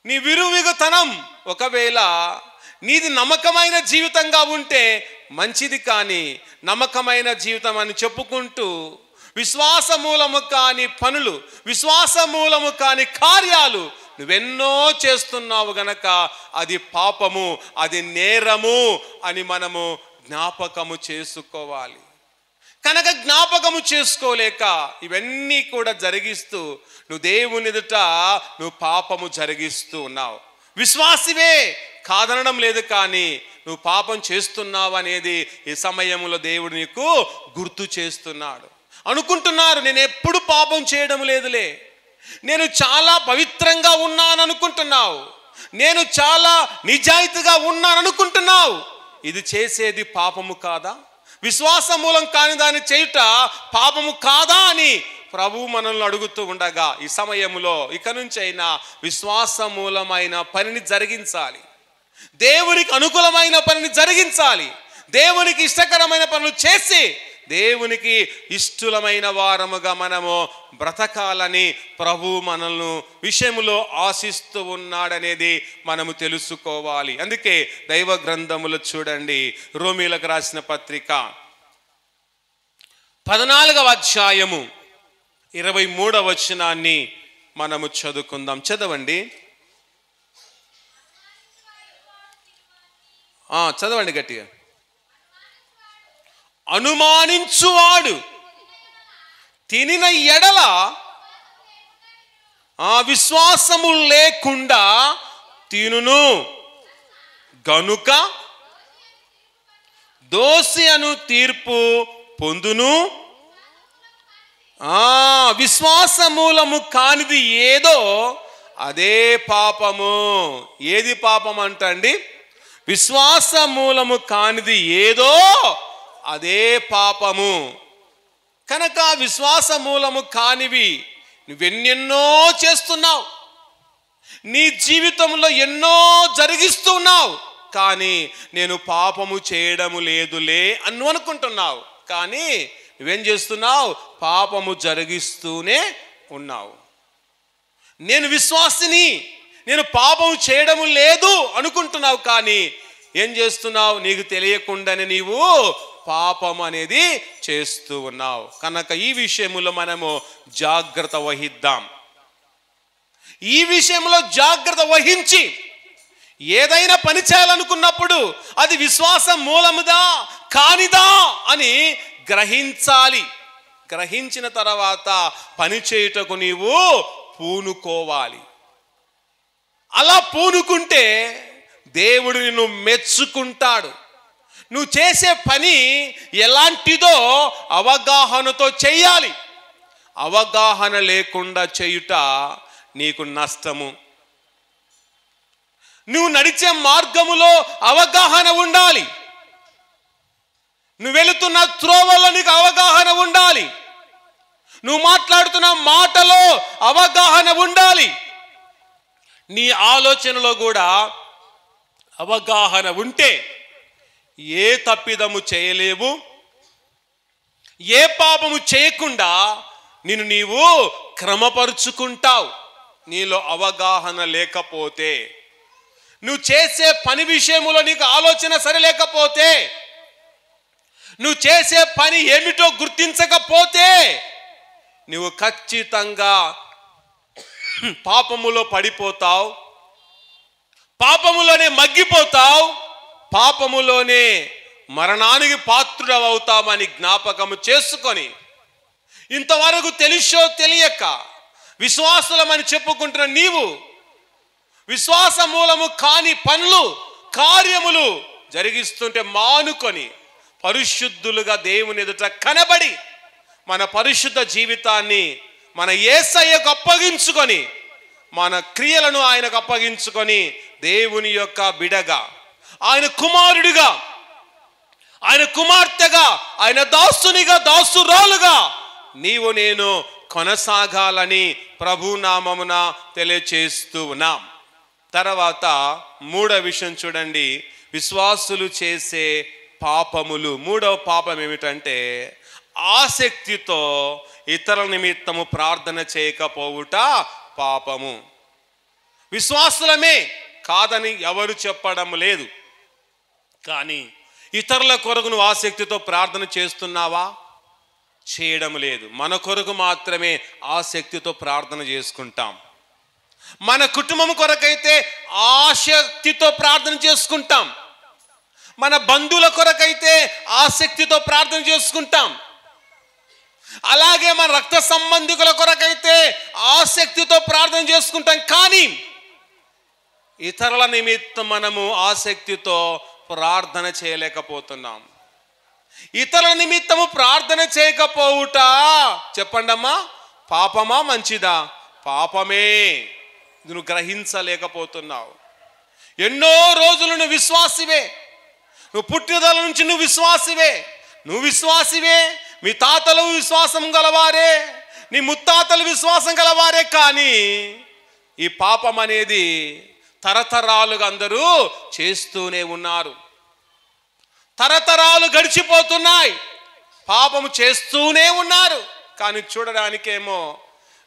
నీ విరువిగుతనం ఒకవేళ నీది నమ్మకమైన జీవితంగా ఉంటే మంచిది, కానీ నమ్మకమైన జీవితం అని చెప్పుకుంటూ విశ్వాస మూలము కాని పనులు, విశ్వాస మూలము కాని కార్యాలు నువ్వెన్నో చేస్తున్నావు గనక అది పాపము, అది నేరము అని మనము జ్ఞాపకము చేసుకోవాలి. కనుక జ్ఞాపకము చేసుకోలేక ఇవన్నీ కూడా జరిగిస్తూ నువ్వు దేవుని ఎదుట నువ్వు పాపము జరిగిస్తూ ఉన్నావు. విశ్వాసివే, కాదనడం లేదు, కానీ నువ్వు పాపం చేస్తున్నావు అనేది ఈ సమయంలో దేవుడు నీకు గుర్తు చేస్తున్నాడు. అనుకుంటున్నారు నేను ఎప్పుడు పాపం చేయడం లేదులే, నేను చాలా పవిత్రంగా ఉన్నాను అనుకుంటున్నావు, నేను చాలా నిజాయితీగా ఉన్నాను అనుకుంటున్నావు. ఇది చేసేది పాపము కాదా? విశ్వాస మూలం కాని దాన్ని చేయుట పాపము కాదా అని ప్రభువు మనల్ని అడుగుతూ ఉండగా ఈ సమయంలో ఇక నుంచి అయినా విశ్వాస మూలమైన పనిని జరిగించాలి, దేవునికి అనుకూలమైన పనిని జరిగించాలి, దేవునికి ఇష్టకరమైన పనులు చేసి దేవునికి ఇష్టమైన వారముగా మనము బ్రతకాలని ప్రభువు మనల్ని విషయంలో ఆశిస్తూ ఉన్నాడనేది మనము తెలుసుకోవాలి. అందుకే దైవ గ్రంథములు చూడండి, రోమీలకు రాసిన పత్రిక 14వ అధ్యాయము 23వ వచనాన్ని మనము చదువుకుందాం. చదవండి, చదవండి గట్టిగా. అనుమానించువాడు తినిన ఎడల విశ్వాసము లేకుండా తినును గనుక దోషి అను తీర్పు పొందును. విశ్వాస మూలము కానిది ఏదో అదే పాపము. ఏది పాపం అంటండి? విశ్వాస మూలము కానిది ఏదో అదే పాపము. కనుక విశ్వాస మూలము కానివి నువ్వెన్నెన్నో చేస్తున్నావు, నీ జీవితంలో ఎన్నో జరిగిస్తున్నావు, కానీ నేను పాపము చేయడము లేదులే అని అనుకుంటున్నావు. కానీ నువ్వేం చేస్తున్నావు? పాపము జరిగిస్తూనే ఉన్నావు. నేను విశ్వాసిని, నేను పాపము చేయడము లేదు అనుకుంటున్నావు, కానీ ఏం చేస్తున్నావు? నీకు తెలియకుండానే నీవు పాపం అనేది చేస్తూ ఉన్నావు. కనుక ఈ విషయంలో మనము జాగ్రత్త వహిద్దాం. ఈ విషయంలో జాగ్రత్త వహించి ఏదైనా పని చేయాలనుకున్నప్పుడు అది విశ్వాసం మూలముదా కానిదా అని గ్రహించాలి. గ్రహించిన తర్వాత పని చేయుటకు నీవు పూనుకోవాలి. అలా పూనుకుంటే దేవుడు నిన్ను మెచ్చుకుంటాడు. నువ్వు చేసే పని ఎలాంటిదో అవగాహనతో చెయ్యాలి. అవగాహన లేకుండా చేయుట నీకు నష్టము. నువ్వు నడిచే మార్గములో అవగాహన ఉండాలి. నువ్వు వెళుతున్న త్రోవలో నీకు అవగాహన ఉండాలి. నువ్వు మాట్లాడుతున్న మాటలో అవగాహన ఉండాలి. నీ ఆలోచనలో కూడా అవగాహన ఉంటే ఏ తప్పిదము చేయలేవు, ఏ పాపము చేయకుండా నిన్ను నీవు క్రమపరుచుకుంటావు. నీలో అవగాహన లేకపోతే, నువ్వు చేసే పని విషయంలో నీకు ఆలోచన సరిలేకపోతే, నువ్వు చేసే పని ఏమిటో గుర్తించకపోతే నువ్వు ఖచ్చితంగా పాపములో పడిపోతావు, పాపములోనే మగ్గిపోతావు, పాపములోనే మరణానికి పాత్రుడవుతామని జ్ఞాపకము చేసుకొని, ఇంతవరకు తెలుసో తెలియక విశ్వాసులమని చెప్పుకుంటున్న నీవు విశ్వాస మూలము కాని పనులు కార్యములు జరిగిస్తుంటే మానుకొని పరిశుద్ధులుగా దేవుని ఎదుట కనబడి మన పరిశుద్ధ జీవితాన్ని మన యేసయ్యకు అప్పగించుకొని, మన క్రియలను ఆయనకు అప్పగించుకొని దేవుని యొక్క బిడగా, ఆయన కుమారుడిగా, ఆయన కుమార్తెగా, ఆయన దాసునిగా, దాసురాలుగా నీవు నేను కొనసాగాలని ప్రభునామమున తెలియచేస్తూ ఉన్నాం. తర్వాత మూడవ విషయం చూడండి, విశ్వాసులు చేసే పాపములు. మూడవ పాపం ఏమిటంటే ఆసక్తితో ఇతరుల నిమిత్తము ప్రార్థన చేయకపోవుట పాపము. విశ్వాసులమే కాదని ఎవరు చెప్పడం లేదు, కానీ ఇతరుల కొరకు నువ్వు ఆసక్తితో ప్రార్థన చేస్తున్నావా? చేయడం లేదు. మన కొరకు మాత్రమే ఆసక్తితో ప్రార్థన చేసుకుంటాం. మన కుటుంబం కొరకైతే ఆసక్తితో ప్రార్థన చేసుకుంటాం. మన బంధువుల కొరకైతే ఆసక్తితో ప్రార్థన చేసుకుంటాం. అలాగే మన రక్త సంబంధికుల కొరకైతే ఆసక్తితో ప్రార్థన చేసుకుంటాం. కానీ ఇతరుల నిమిత్తం మనము ఆసక్తితో ప్రార్థన చేయలేకపోతున్నాం. ఇతరుల నిమిత్తము ప్రార్థన చేయకపోవుట చెప్పండమ్మా, పాపమా మంచిదా? పాపమే. నువ్వు గ్రహించలేకపోతున్నావు. ఎన్నో రోజులు నువ్వు విశ్వాసివే, నువ్వు పుట్టినదల నుంచి నువ్వు విశ్వాసివే, నువ్వు విశ్వాసివే, మీ తాతలు విశ్వాసం గలవారే, నీ ముత్తాతలు విశ్వాసం గలవారే, కానీ ఈ పాపం అనేది తరతరాలుగా అందరూ చేస్తూనే ఉన్నారు. తరతరాలు గడిచిపోతున్నాయి, పాపము చేస్తూనే ఉన్నారు. కానీ చూడడానికేమో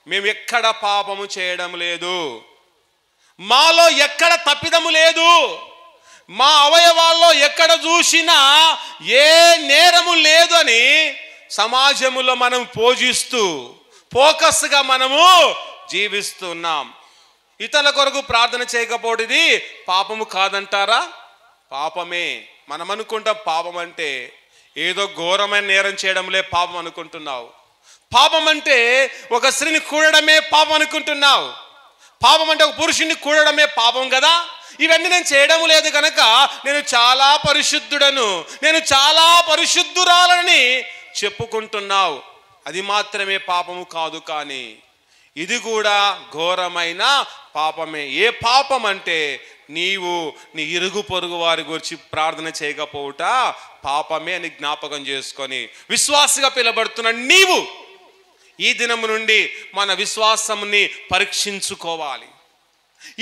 మేము ఎక్కడ పాపము చేయడం లేదు, మాలో ఎక్కడ తప్పిదము లేదు, మా అవయవాల్లో ఎక్కడ చూసినా ఏ నేరము లేదు అని సమాజంలో మనం పూజిస్తూ ఫోకస్గా మనము జీవిస్తున్నాం. ఇతరుల కొరకు ప్రార్థన చేయకపోవడం పాపము కాదంటారా? పాపమే. మనం అనుకుంటాం పాపం అంటే ఏదో ఘోరమైన నేరం చేయడంలే పాపం అనుకుంటున్నావు. పాపం అంటే ఒక స్త్రీని కూడడమే పాపం అనుకుంటున్నావు. పాపం అంటే ఒక పురుషుని కూడడమే పాపం కదా. ఇవన్నీ నేను చేయడం లేదు కనుక నేను చాలా పరిశుద్ధుడను, నేను చాలా పరిశుద్ధురాలని చెప్పుకుంటున్నావు. అది మాత్రమే పాపము కాదు. కానీ ఇది కూడా ఘోరమైన పాపమే. ఏ పాపం అంటే నీవు నీ ఇరుగు పొరుగు వారి గురించి ప్రార్థన చేయకపోవుట పాపమే అని జ్ఞాపకం చేసుకొని, విశ్వాసిగా పిలబడుతున్న నీవు ఈ దినము నుండి మన విశ్వాసంని పరీక్షించుకోవాలి.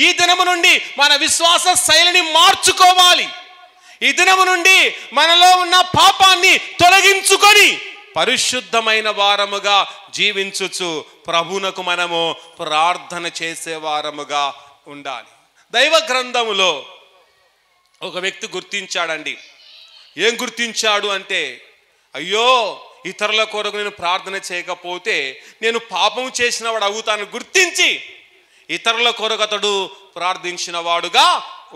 ఈ దినము నుండి మన విశ్వాస శైలిని మార్చుకోవాలి. ఈ దినము నుండి మనలో ఉన్న పాపాన్ని తొలగించుకొని పరిశుద్ధమైన వారముగా జీవించుచు ప్రభువునకు మనము ప్రార్థన చేసే వారముగా ఉండాలి. దైవ గ్రంథములో ఒక వ్యక్తి గుర్తించాడండి. ఏం గుర్తించాడు అంటే, అయ్యో ఇతరుల కొరకు నేను ప్రార్థన చేయకపోతే నేను పాపం చేసిన వాడు అవుతాను గుర్తించి ఇతరుల కొరకు అతడు ప్రార్థించిన వాడుగా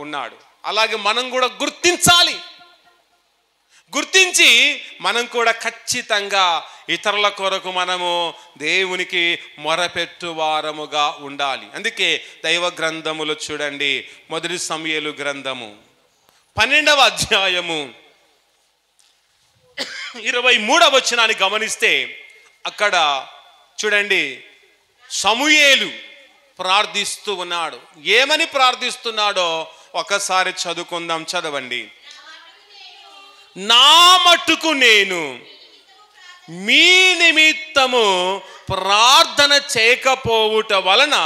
ఉన్నాడు. అలాగే మనం కూడా గుర్తించాలి. గుర్తించి మనం కూడా ఖచ్చితంగా ఇతరుల కొరకు మనము దేవునికి మొరపెట్టు వారముగా ఉండాలి. అందుకే దైవ గ్రంథములో చూడండి, మొదటి సమూయేలు గ్రంథము 12వ అధ్యాయము 23వ వచనాన్ని గమనిస్తే అక్కడ చూడండి, సమూయేలు ప్రార్థిస్తూ ఉన్నాడు. ఏమని ప్రార్థిస్తున్నాడో ఒకసారి చదువుకుందాం. చదవండి. నా మట్టుకు నేను మీ నిమిత్తము ప్రార్థన చేయకపోవుట వలన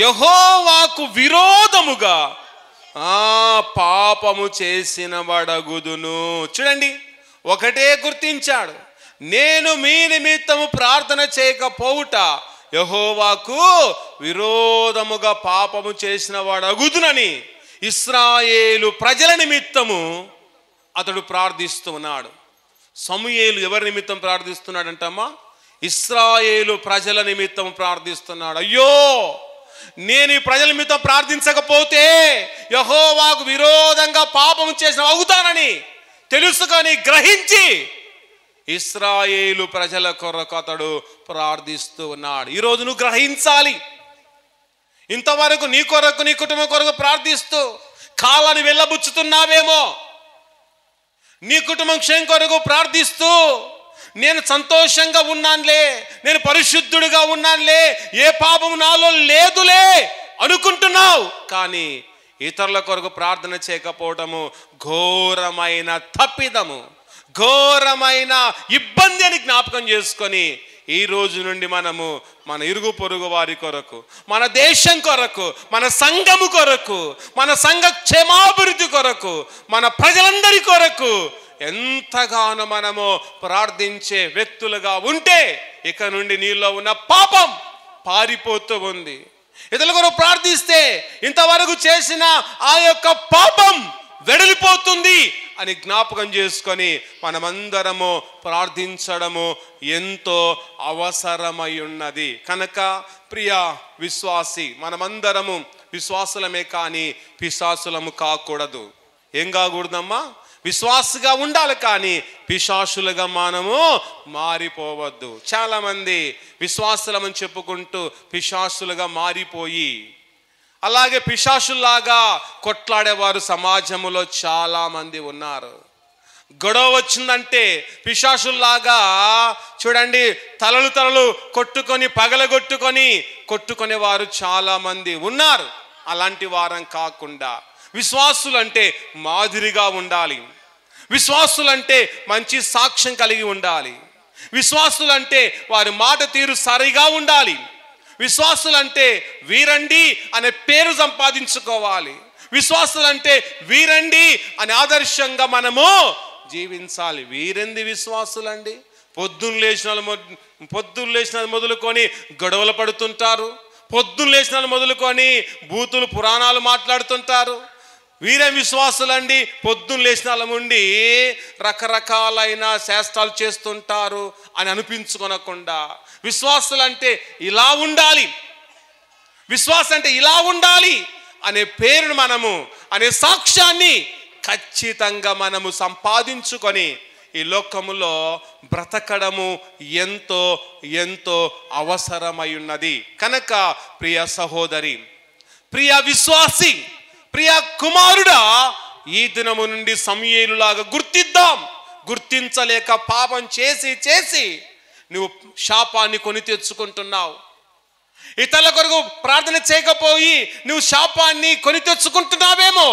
యెహోవాకు విరోధముగా పాపము చేసిన వడగుదును. చూడండి, ఒకటే గుర్తించాడు, నేను మీ నిమిత్తము ప్రార్థన చేయకపోవుట యెహోవాకు విరోధముగా పాపము చేసిన వడగుదునని ఇశ్రాయేలు ప్రజల నిమిత్తము అతడు ప్రార్థిస్తూ ఉన్నాడు. సమూయేలు ఎవరి నిమిత్తం ప్రార్థిస్తున్నాడంటమ్మా? ఇశ్రాయేలు ప్రజల నిమిత్తం ప్రార్థిస్తున్నాడు. అయ్యో, నేను ఈ ప్రజల నిమిత్తం ప్రార్థించకపోతే యెహోవాకు విరోధంగా పాపం చేసిన అవుతానని తెలుసుకొని గ్రహించి ఇశ్రాయేలు ప్రజల కొరకు అతడు ప్రార్థిస్తూ ఉన్నాడు. ఈరోజు నువ్వు గ్రహించాలి. ఇంతవరకు నీ కొరకు నీ కుటుంబం కొరకు ప్రార్థిస్తూ కాలాన్ని వెళ్ళబుచ్చుతున్నావేమో. నీ కుటుంబం క్షేమం కొరకు ప్రార్థిస్తూ నేను సంతోషంగా ఉన్నానులే, నేను పరిశుద్ధుడిగా ఉన్నానులే, ఏ పాపము నాలో లేదులే అనుకుంటున్నావు. కానీ ఇతరుల కొరకు ప్రార్థన చేయకపోవటము ఘోరమైన తప్పిదము, ఘోరమైన ఇబ్బంది అని జ్ఞాపకం చేసుకొని ఈ రోజు నుండి మనము మన ఇరుగు పొరుగు వారి కొరకు, మన దేశం కొరకు, మన సంఘము కొరకు, మన సంఘ క్షేమాభివృద్ధి కొరకు, మన ప్రజలందరి కొరకు ఎంతగానో మనము ప్రార్థించే వ్యక్తులుగా ఉంటే ఇక నుండి నీలో ఉన్న పాపం పారిపోతూ ఉంది. ఇతరుల కొరకు ప్రార్థిస్తే ఇంతవరకు చేసిన ఆ యొక్క పాపం వెడలిపోతుంది అని జ్ఞాపకం చేసుకొని మనమందరము ప్రార్థించడము ఎంతో అవసరమై ఉన్నది. కనుక ప్రియ విశ్వాసి, మనమందరము విశ్వాసులమే కానీ పిశాసులము కాకూడదు. ఏం కాకూడదమ్మా? విశ్వాసిగా ఉండాలి కానీ పిశాసులుగా మనము మారిపోవద్దు. చాలామంది విశ్వాసులమని చెప్పుకుంటూ పిశాసులుగా మారిపోయి అలాగే పిశాసుల్లాగా కొట్లాడేవారు సమాజంలో చాలామంది ఉన్నారు. గొడవ వచ్చిందంటే పిశాసుల్లాగా చూడండి తలలు కొట్టుకొని కొట్టుకునే వారు చాలామంది ఉన్నారు. అలాంటి వారం కాకుండా విశ్వాసులంటే మాదిరిగా ఉండాలి. విశ్వాసులంటే మంచి సాక్ష్యం కలిగి ఉండాలి. విశ్వాసులంటే వారి మాట తీరు సరిగా ఉండాలి. విశ్వాసులంటే వీరండి అనే పేరు సంపాదించుకోవాలి. విశ్వాసులంటే వీరండి అనే ఆదర్శంగా మనము జీవించాలి. వీరంది విశ్వాసులండి? పొద్దున్న లేచిన మొదలుకొని గొడవలు పడుతుంటారు. పొద్దున్న లేచిన మొదలుకొని బూతులు పురాణాలు మాట్లాడుతుంటారు. వీరే విశ్వాసులండి? పొద్దున్న లేచిన నుండి రకరకాలైన శాస్త్రాలు చేస్తుంటారు అని అనిపించుకొనకుండా విశ్వాసులంటే ఇలా ఉండాలి, విశ్వాసం అంటే ఇలా ఉండాలి అనే పేరును మనము అనే సాక్ష్యాన్ని ఖచ్చితంగా మనము సంపాదించుకొని ఈ లోకములో బ్రతకడము ఎంతో ఎంతో అవసరమై ఉన్నది. కనుక ప్రియ సహోదరి, ప్రియ విశ్వాసి, ప్రియ కుమారుడా, ఈ దినము నుండి సమూయేలులాగా గుర్తిద్దాం. గుర్తించలేక పాపం చేసి నువ్వు శాపాన్ని కొని తెచ్చుకుంటున్నావు. ఇతరుల కొరకు ప్రార్థన చేయకపోయి నువ్వు శాపాన్ని కొని తెచ్చుకుంటున్నావేమో.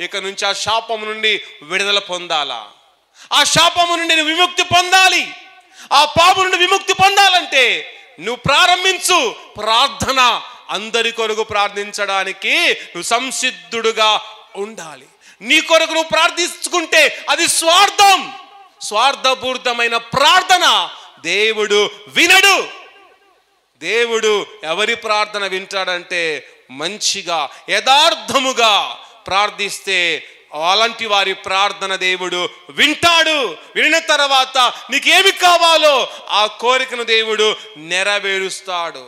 ఇక నుంచి ఆ శాపం నుండి విడుదల పొందాలా, ఆ శాపము నుండి నువ్వు విముక్తి పొందాలి. ఆ పాపం నుండి విముక్తి పొందాలంటే నువ్వు ప్రారంభించు ప్రార్థన. అందరి కొరకు ప్రార్థించడానికి నువ్వు సంసిద్ధుడుగా ఉండాలి. నీ కొరకు నువ్వు ప్రార్థించుకుంటే అది స్వార్థం, స్వార్థపూరితమైన ప్రార్థన దేవుడు వినడు. దేవుడు ఎవరి ప్రార్థన వింటాడంటే మంచిగా యథార్థముగా ప్రార్థిస్తే అలాంటి వారి ప్రార్థన దేవుడు వింటాడు. వినిన తర్వాత నీకేమి కావాలో ఆ కోరికను దేవుడు నెరవేరుస్తాడు.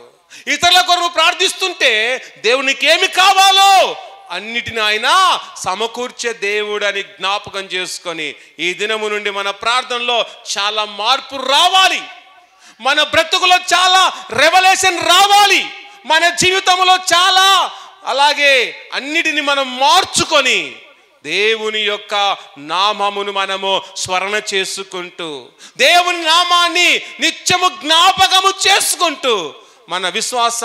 ఇతరుల కొరకు ప్రార్థిస్తుంటే దేవునికి ఏమి కావాలో అన్నిటిని ఆయన సమకూర్చే దేవుడు అని జ్ఞాపకం చేసుకొని ఈ దినము నుండి మన ప్రార్థనలో చాలా మార్పు రావాలి. మన బ్రతుకులో చాలా రెవల్యూషన్ రావాలి. మన జీవితంలో చాలా అలాగే అన్నిటిని మనం మార్చుకొని దేవుని యొక్క నామమును మనము స్మరణ చేసుకుంటూ దేవుని నామాన్ని నిత్యము జ్ఞాపకము చేసుకుంటూ మన విశ్వాస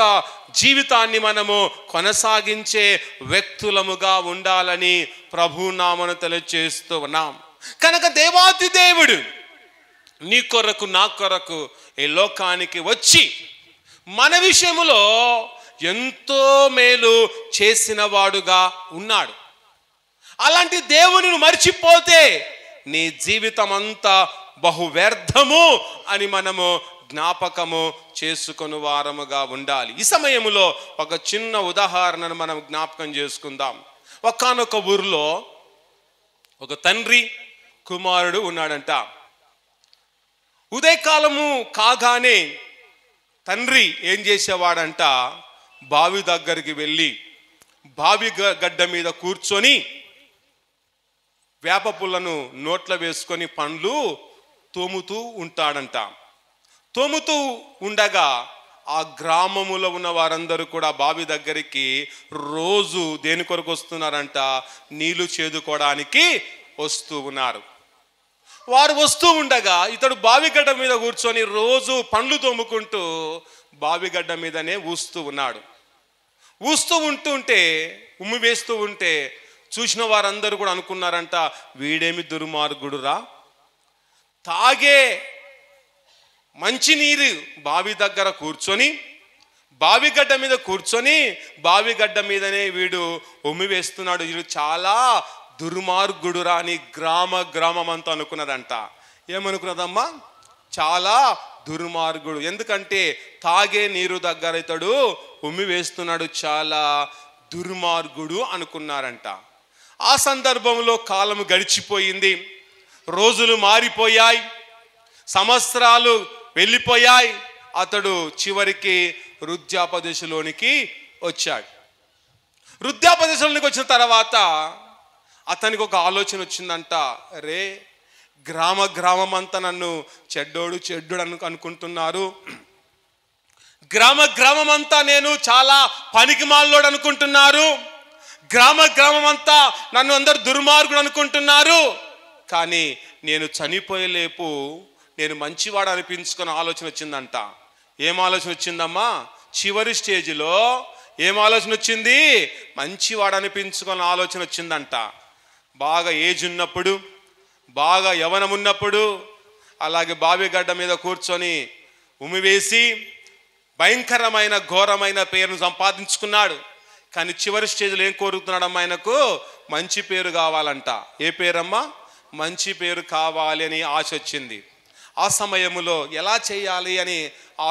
జీవితాన్ని మనము కొనసాగించే వ్యక్తులముగా ఉండాలని ప్రభునామమును తెలియజేస్తూ ఉన్నాం. కనుక దేవాది దేవుడు నీ కొరకు నా కొరకు ఈ లోకానికి వచ్చి మన విషయములో ఎంతో మేలు చేసిన వాడుగా ఉన్నాడు. అలాంటి దేవుని మర్చిపోతే నీ జీవితం అంతా బహు వ్యర్థము అని మనము జ్ఞాపకము చేసుకుని వారముగా ఉండాలి. ఈ సమయంలో ఒక చిన్న ఉదాహరణను మనం జ్ఞాపకం చేసుకుందాం. ఒకానొక ఊరిలో ఒక తండ్రి కుమారుడు ఉన్నాడంట. ఉదయకాలము కాగానే తండ్రి ఏం చేసేవాడంట, బావి దగ్గరికి వెళ్ళి బావి గడ్డ మీద కూర్చొని వేప పుల్లను నోట్లో వేసుకొని పండ్లు తోముతూ ఉంటాడంట. తోముతూ ఉండగా ఆ గ్రామములో ఉన్న వారందరూ కూడా బావి దగ్గరికి రోజు దేని కొరకు వస్తున్నారంట, నీళ్లు చేదుకోవడానికి వస్తూ ఉన్నారు. వారు వస్తూ ఉండగా ఇతడు బావిగడ్డ మీద కూర్చొని రోజు పండ్లు తోముకుంటూ బావిగడ్డ మీదనే ఊస్తూ ఉన్నాడు. ఊస్తూ ఉంటుంటే ఉమ్మి వేస్తూ ఉంటే చూసిన వారందరూ కూడా అనుకున్నారంట, వీడేమి దుర్మార్గుడురా, తాగే మంచినీరు బావి దగ్గర కూర్చొని బావిగడ్డ మీద కూర్చొని బావిగడ్డ మీదనే వీడు ఉమ్మి వేస్తున్నాడు, వీడు చాలా దుర్మార్గుడురా అని గ్రామం అంతా అనుకున్నదంట. ఏమనుకున్నదమ్మా, చాలా దుర్మార్గుడు. ఎందుకంటే తాగే నీరు దగ్గర ఇతడు ఉమ్మి వేస్తున్నాడు, చాలా దుర్మార్గుడు అనుకున్నారంట. ఆ సందర్భంలో కాలం గడిచిపోయింది, రోజులు మారిపోయాయి, సంవత్సరాలు వెళ్ళిపోయాయి. అతడు చివరికి వృద్ధాపదశలోనికి వచ్చాడు. వృద్ధాపదశలోనికి వచ్చిన తర్వాత అతనికి ఒక ఆలోచన వచ్చిందంట, రే గ్రామం అంతా నన్ను చెడ్డోడు అనుకుంటున్నారు, గ్రామం అంతా నేను చాలా పనికిమాలోడు అనుకుంటున్నారు, గ్రామం అంతా నన్ను అందరు దుర్మార్గుడు అనుకుంటున్నారు. కానీ నేను చనిపోయేలేపు నేను మంచివాడు అనిపించుకున్న ఆలోచన వచ్చిందంట. ఏం ఆలోచన వచ్చిందమ్మా, చివరి స్టేజ్లో ఏం ఆలోచన వచ్చింది, మంచివాడు అనిపించుకున్న ఆలోచన వచ్చిందంట. బాగా ఏజ్ ఉన్నప్పుడు, బాగా యవనం ఉన్నప్పుడు అలాగే బావిగడ్డ మీద కూర్చొని ఉమ్మివేసి భయంకరమైన ఘోరమైన పేరును సంపాదించుకున్నాడు. కానీ చివరి స్టేజ్లో ఏం కోరుతున్నాడమ్మా, ఆయనకు మంచి పేరు కావాలంట. ఏ పేరమ్మా, మంచి పేరు కావాలి అని ఆశ వచ్చింది. ఆ సమయంలో ఎలా చేయాలి అని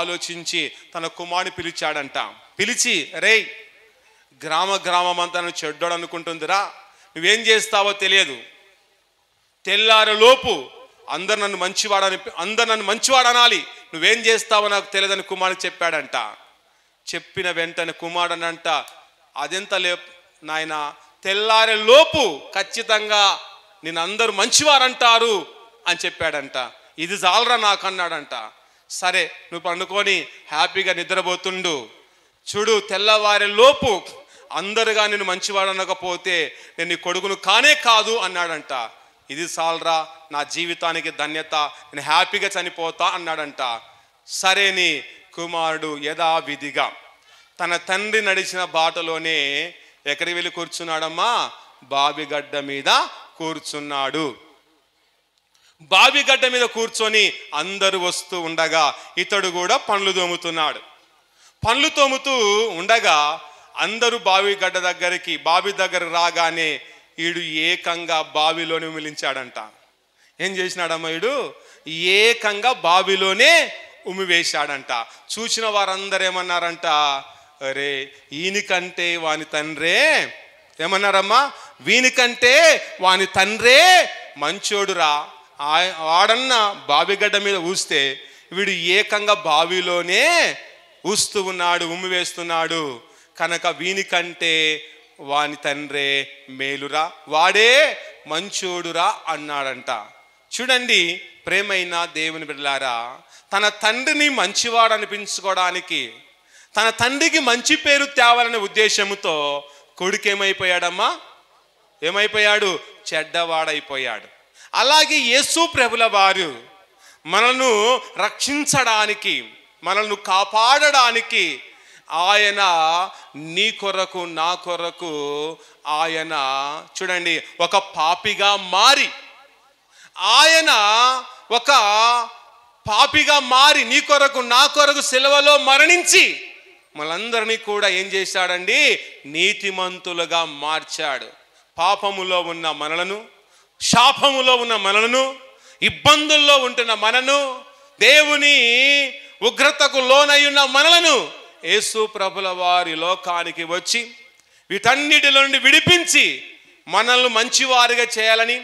ఆలోచించి తన కుమారుని పిలిచాడంట. పిలిచి, రే గ్రామం అంతా నన్ను చెడ్డోడు అనుకుంటుందిరా, నువ్వేం చేస్తావో తెలియదు, తెల్లారలోపు అందరు నన్ను మంచివాడు అనాలి, నువ్వేం చేస్తావో నాకు తెలియదని కుమారుడు చెప్పాడంట. చెప్పిన వెంటనే కుమారుడనంట, అదెంత నాయన, తెల్లారేలోపు ఖచ్చితంగా నేను అందరూ మంచివారంటారు అని చెప్పాడంట. ఇది చాలరా నాకు అన్నాడంట. సరే నువ్వు పండుకొని హ్యాపీగా నిద్రపోతుండు, చూడు తెల్లవారే లోపు అందరుగా నేను మంచివాడు అనకపోతే నేను నీ కొడుకును కానే కాదు అన్నాడంట. ఇది చాలరా నా జీవితానికి ధన్యత, నేను హ్యాపీగా చనిపోతా అన్నాడంట. సరేని కుమారుడు యథావిధిగా తన తండ్రి నడిచిన బాటలోనే ఎక్కడికి వెళ్ళి కూర్చున్నాడమ్మా? బావిగడ్డ మీద కూర్చున్నాడు. బావిగడ్డ మీద కూర్చొని అందరూ వస్తూ ఉండగా ఇతడు కూడా పండ్లు తోముతున్నాడు. పండ్లు తోముతూ ఉండగా అందరూ బావిగడ్డ దగ్గరికి, బావి దగ్గర రాగానే ఈడు ఏకంగా బావిలోనే ఉమిలించాడంట. ఏం చేసినాడమ్మా? ఈడు ఏకంగా బావిలోనే ఉమివేశాడంట. చూసిన వారందరూ ఏమన్నారంట? అరే, ఈయనకంటే వాని తండ్రే, ఏమన్నారమ్మా? వీనికంటే వాని తండ్రే మంచోడురా. వాడన్న బావిగడ్డ మీద ఊస్తే వీడు ఏకంగా బావిలోనే ఊస్తూ ఉన్నాడు, ఉమ్మివేస్తున్నాడు. కనుక వీనికంటే వాని తండ్రే మేలురా, వాడే మంచోడురా అన్నాడంట. చూడండి ప్రేమైన దేవుని బిడ్డలారా, తన తండ్రిని మంచివాడు అనిపించుకోవడానికి, తన తండ్రికి మంచి పేరు తేవాలనే ఉద్దేశంతో కొడుకు ఏమైపోయాడమ్మా? ఏమైపోయాడు? చెడ్డవాడైపోయాడు. అలాగే యేసు ప్రభుల వారు మనల్ని రక్షించడానికి, మనల్ని కాపాడడానికి ఆయన నీ కొరకు నా కొరకు ఆయన చూడండి ఒక పాపిగా మారి, ఆయన ఒక పాపిగా మారి నీ కొరకు నా కొరకు సిలువలో మరణించి మనందరినీ కూడా ఏం చేశాడండి? నీతిమంతులుగా మార్చాడు. పాపములో ఉన్న మనలను, శాపములో ఉన్న మనలను, ఇబ్బందుల్లో ఉంటున్న మనను, దేవుని ఉగ్రతకు లోనయ్యున్న మనలను యేసు ప్రభుల వారి లోకానికి వచ్చి వీటన్నిటిలో నుండి విడిపించి మనల్ని మంచివారిగా చేయాలని,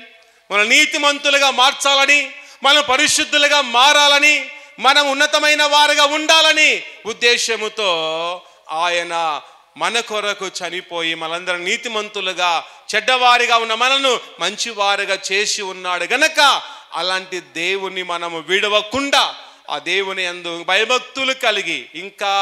మన నీతిమంతులుగా మార్చాలని, మనం పరిశుద్ధులుగా మారాలని, మనం ఉన్నతమైన వారుగా ఉండాలని ఉద్దేశముతో ఆయన మన కొరకు చనిపోయి మనందరం నీతిమంతులుగా, చెడ్డవారిగా ఉన్న మనను మంచివారుగా చేసి ఉన్నాడు గనక అలాంటి దేవుని మనము విడవకుండా ఆ దేవుని యందు భయభక్తులు కలిగి ఇంకా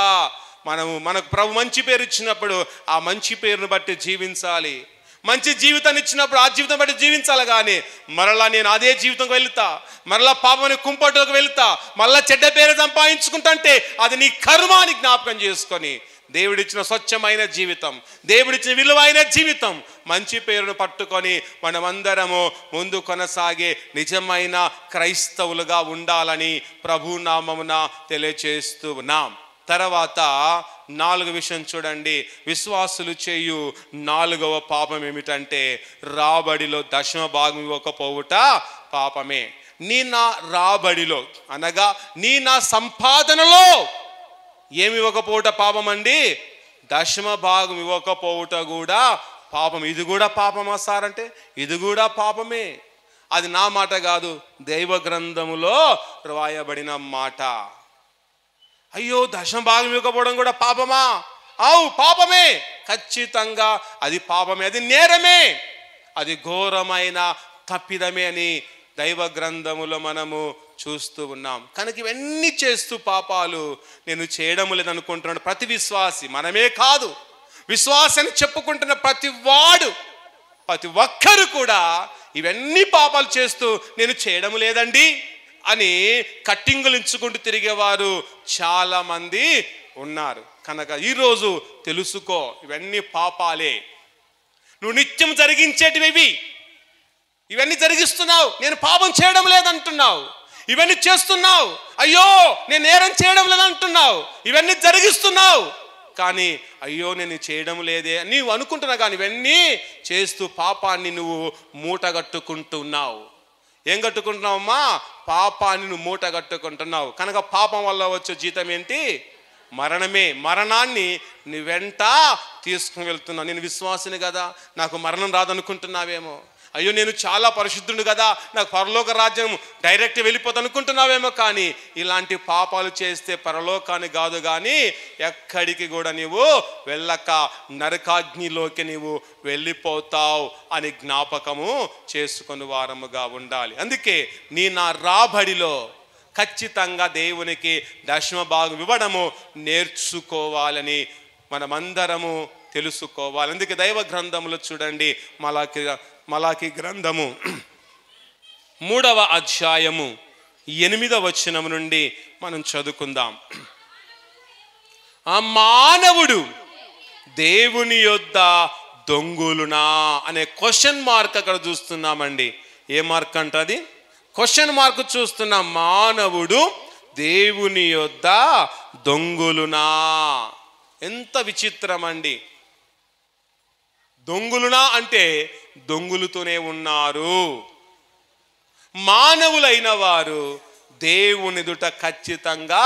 మనకు ప్రభు మంచి పేరు ఇచ్చినప్పుడు ఆ మంచి పేరును బట్టి జీవించాలి. మంచి జీవితాన్ని ఇచ్చినప్పుడు ఆ జీవితం బట్టి జీవించాలి. కానీ మరలా నేను అదే జీవితంకి వెళ్తా, మరలా పాపని కుంపట్లోకి వెళ్తా, మరలా చెడ్డ పేరు సంపాదించుకుంటుంటే అది నీ కర్మాని జ్ఞాపకం చేసుకొని దేవుడిచ్చిన స్వచ్ఛమైన జీవితం, దేవుడిచ్చిన విలువైన జీవితం, మంచి పేరును పట్టుకొని మనమందరము ముందు కొనసాగే నిజమైన క్రైస్తవులుగా ఉండాలని ప్రభు నామమున తెలియచేస్తూ ఉన్నాం. తర్వాత 4వ విషయం చూడండి. విశ్వాసులు చేయు 4వ పాపం ఏమిటంటే రాబడిలో దశమ భాగం ఇవ్వకపోవుట పాపమే. నీ నా రాబడిలో అనగా నీ నా సంపాదనలో ఏమి ఇవ్వకపోవుట పాపం అండి? దశమ భాగం ఇవ్వకపోవుట కూడా పాపం. ఇది కూడా పాపమా సార్ అంటే ఇది కూడా పాపమే. అది నా మాట కాదు, దైవ గ్రంథములో రాయబడిన మాట. అయ్యో దశమ భాగం ఇవ్వకపోవడం కూడా పాపమా? అవు పాపమే, ఖచ్చితంగా అది పాపమే, అది నేరమే, అది ఘోరమైన తప్పిదమే అని దైవ గ్రంథములో మనము చూస్తూ ఉన్నాం. కనుక ఇవన్నీ చేస్తూ పాపాలు నేను చేయడం లేదనుకుంటున్నాడు ప్రతి విశ్వాసి. మనమే కాదు, విశ్వాసాన్ని చెప్పుకుంటున్న ప్రతి వాడు, ప్రతి ఒక్కరు కూడా ఇవన్నీ పాపాలు చేస్తూ నేను చేయడం లేదండి అని కట్టింగులు ఇచ్చుకుంటూ తిరిగేవారు చాలా మంది ఉన్నారు. కనుక ఈరోజు తెలుసుకో, ఇవన్నీ పాపాలే, నువ్వు నిత్యం జరిగించేటివి, ఇవన్నీ జరిగిస్తున్నావు, నేను పాపం చేయడం లేదంటున్నావు, ఇవన్నీ చేస్తున్నావు, అయ్యో నేను నేరం చేయడం లేదంటున్నావు, ఇవన్నీ జరిగిస్తున్నావు, కానీ అయ్యో నేను చేయడం లేదే నీవు అనుకుంటున్నావు. కానీ ఇవన్నీ చేస్తూ పాపాన్ని నువ్వు మూట కట్టుకుంటున్నావు. ఏం కట్టుకుంటున్నావమ్మా? పాపాన్ని నువ్వు మూట కట్టుకుంటున్నావు. కనుక పాపం వల్ల వచ్చే జీతం ఏంటి? మరణమే. మరణాన్ని నీ వెంట తీసుకుని వెళ్తున్నావు. నేను విశ్వాసిని కదా, నాకు మరణం రాదనుకుంటున్నావేమో. అయ్యో నేను చాలా పరిశుద్ధుడు కదా, నాకు పరలోక రాజ్యం డైరెక్ట్ వెళ్ళిపోతా అనుకుంటున్నావేమో. కానీ ఇలాంటి పాపాలు చేస్తే పరలోకాన్ని కాదు కానీ ఎక్కడికి కూడా నీవు వెళ్ళక నరకాగ్నిలోకి నీవు వెళ్ళిపోతావు అని జ్ఞాపకము చేసుకుని వారముగా ఉండాలి. అందుకే నీ నా రాబడిలో ఖచ్చితంగా దేవునికి దశమ భాగం ఇవ్వడము నేర్చుకోవాలని మనమందరము తెలుసుకోవాలి. అందుకే దైవ గ్రంథములో చూడండి, మలాకి గ్రంథము 3వ అధ్యాయము 8వ వచనం నుండి మనం చదువుకుందాం. ఆ మానవుడు దేవుని యొద్ద దొంగులునా అనే క్వశ్చన్ మార్క్ అక్కడ చూస్తున్నామండి. ఏ మార్క్ అంట అది? క్వశ్చన్ మార్క్ చూస్తున్నాం. మానవుడు దేవుని యొద్ద దొంగులునా. ఎంత విచిత్రం అండి. దొంగులునా అంటే దొంగులుతూనే ఉన్నారు. మానవులైన వారు దేవుని ఎదుట ఖచ్చితంగా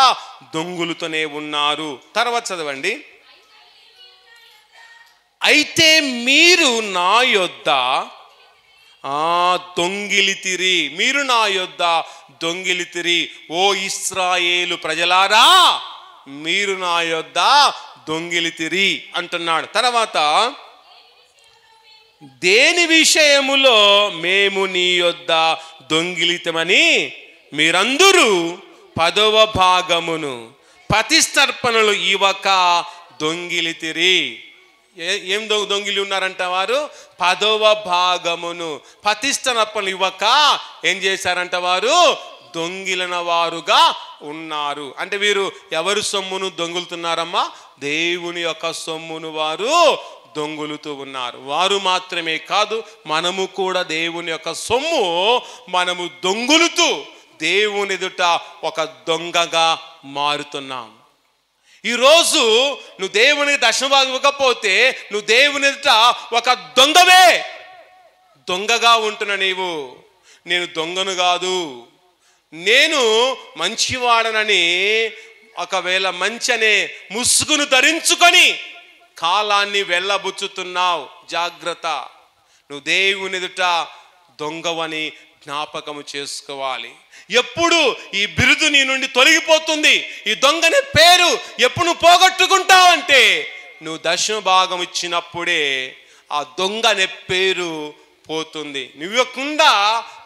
దొంగులుతూనే ఉన్నారు. తర్వాత చదవండి. అయితే మీరు నా యొద్ద దొంగిలితిరి, మీరు నా యొద్ద దొంగిలితిరి, ఓ ఇశ్రాయేలు ప్రజలారా మీరు నా యొద్ద దొంగిలితిరి అంటున్నాడు. తర్వాత దేని విషయములో మేము నీ యొద్ద దొంగిలితమని మీరందరూ 10వ భాగమును ప్రతిష్టర్పణలు ఇవ్వక దొంగిలితిరి. ఏం దొంగిలి ఉన్నారంట వారు? 10వ భాగమును ప్రతిష్టర్పణలు ఇవ్వక ఏం చేశారంట వారు? దొంగిలిన వారుగా ఉన్నారు. అంటే వీరు ఎవరు సొమ్మును దొంగులుతున్నారమ్మా? దేవుని యొక్క సొమ్మును వారు దొంగులుతూ ఉన్నారు. వారు మాత్రమే కాదు, మనము కూడా దేవుని యొక్క సొమ్ము మనము దొంగులుతూ దేవుని ఎదుట ఒక దొంగగా మారుతున్నాం. ఈరోజు నువ్వు దేవునికి దశమభాగం ఇవ్వకపోతే నువ్వు దేవుని ఎదుట ఒక దొంగవే. దొంగగా ఉంటున్న నీవు, నేను దొంగను కాదు, నేను మంచివాడనని ఒకవేళ మంచి అనే ముసుగును ధరించుకొని కాలాన్ని వెళ్ళబుచ్చుతున్నావు. జాగ్రత్త. నువ్వు దేవుని ఎదుట దొంగవని జ్ఞాపకము చేసుకోవాలి. ఎప్పుడు ఈ బిరుదు నీ నుండి తొలగిపోతుంది, ఈ దొంగనే పేరు ఎప్పుడు నువ్వు పోగొట్టుకుంటావంటే నువ్వు దశమ భాగం ఇచ్చినప్పుడే ఆ దొంగ అనే పేరు పోతుంది. నువ్వు ఇవ్వకుండా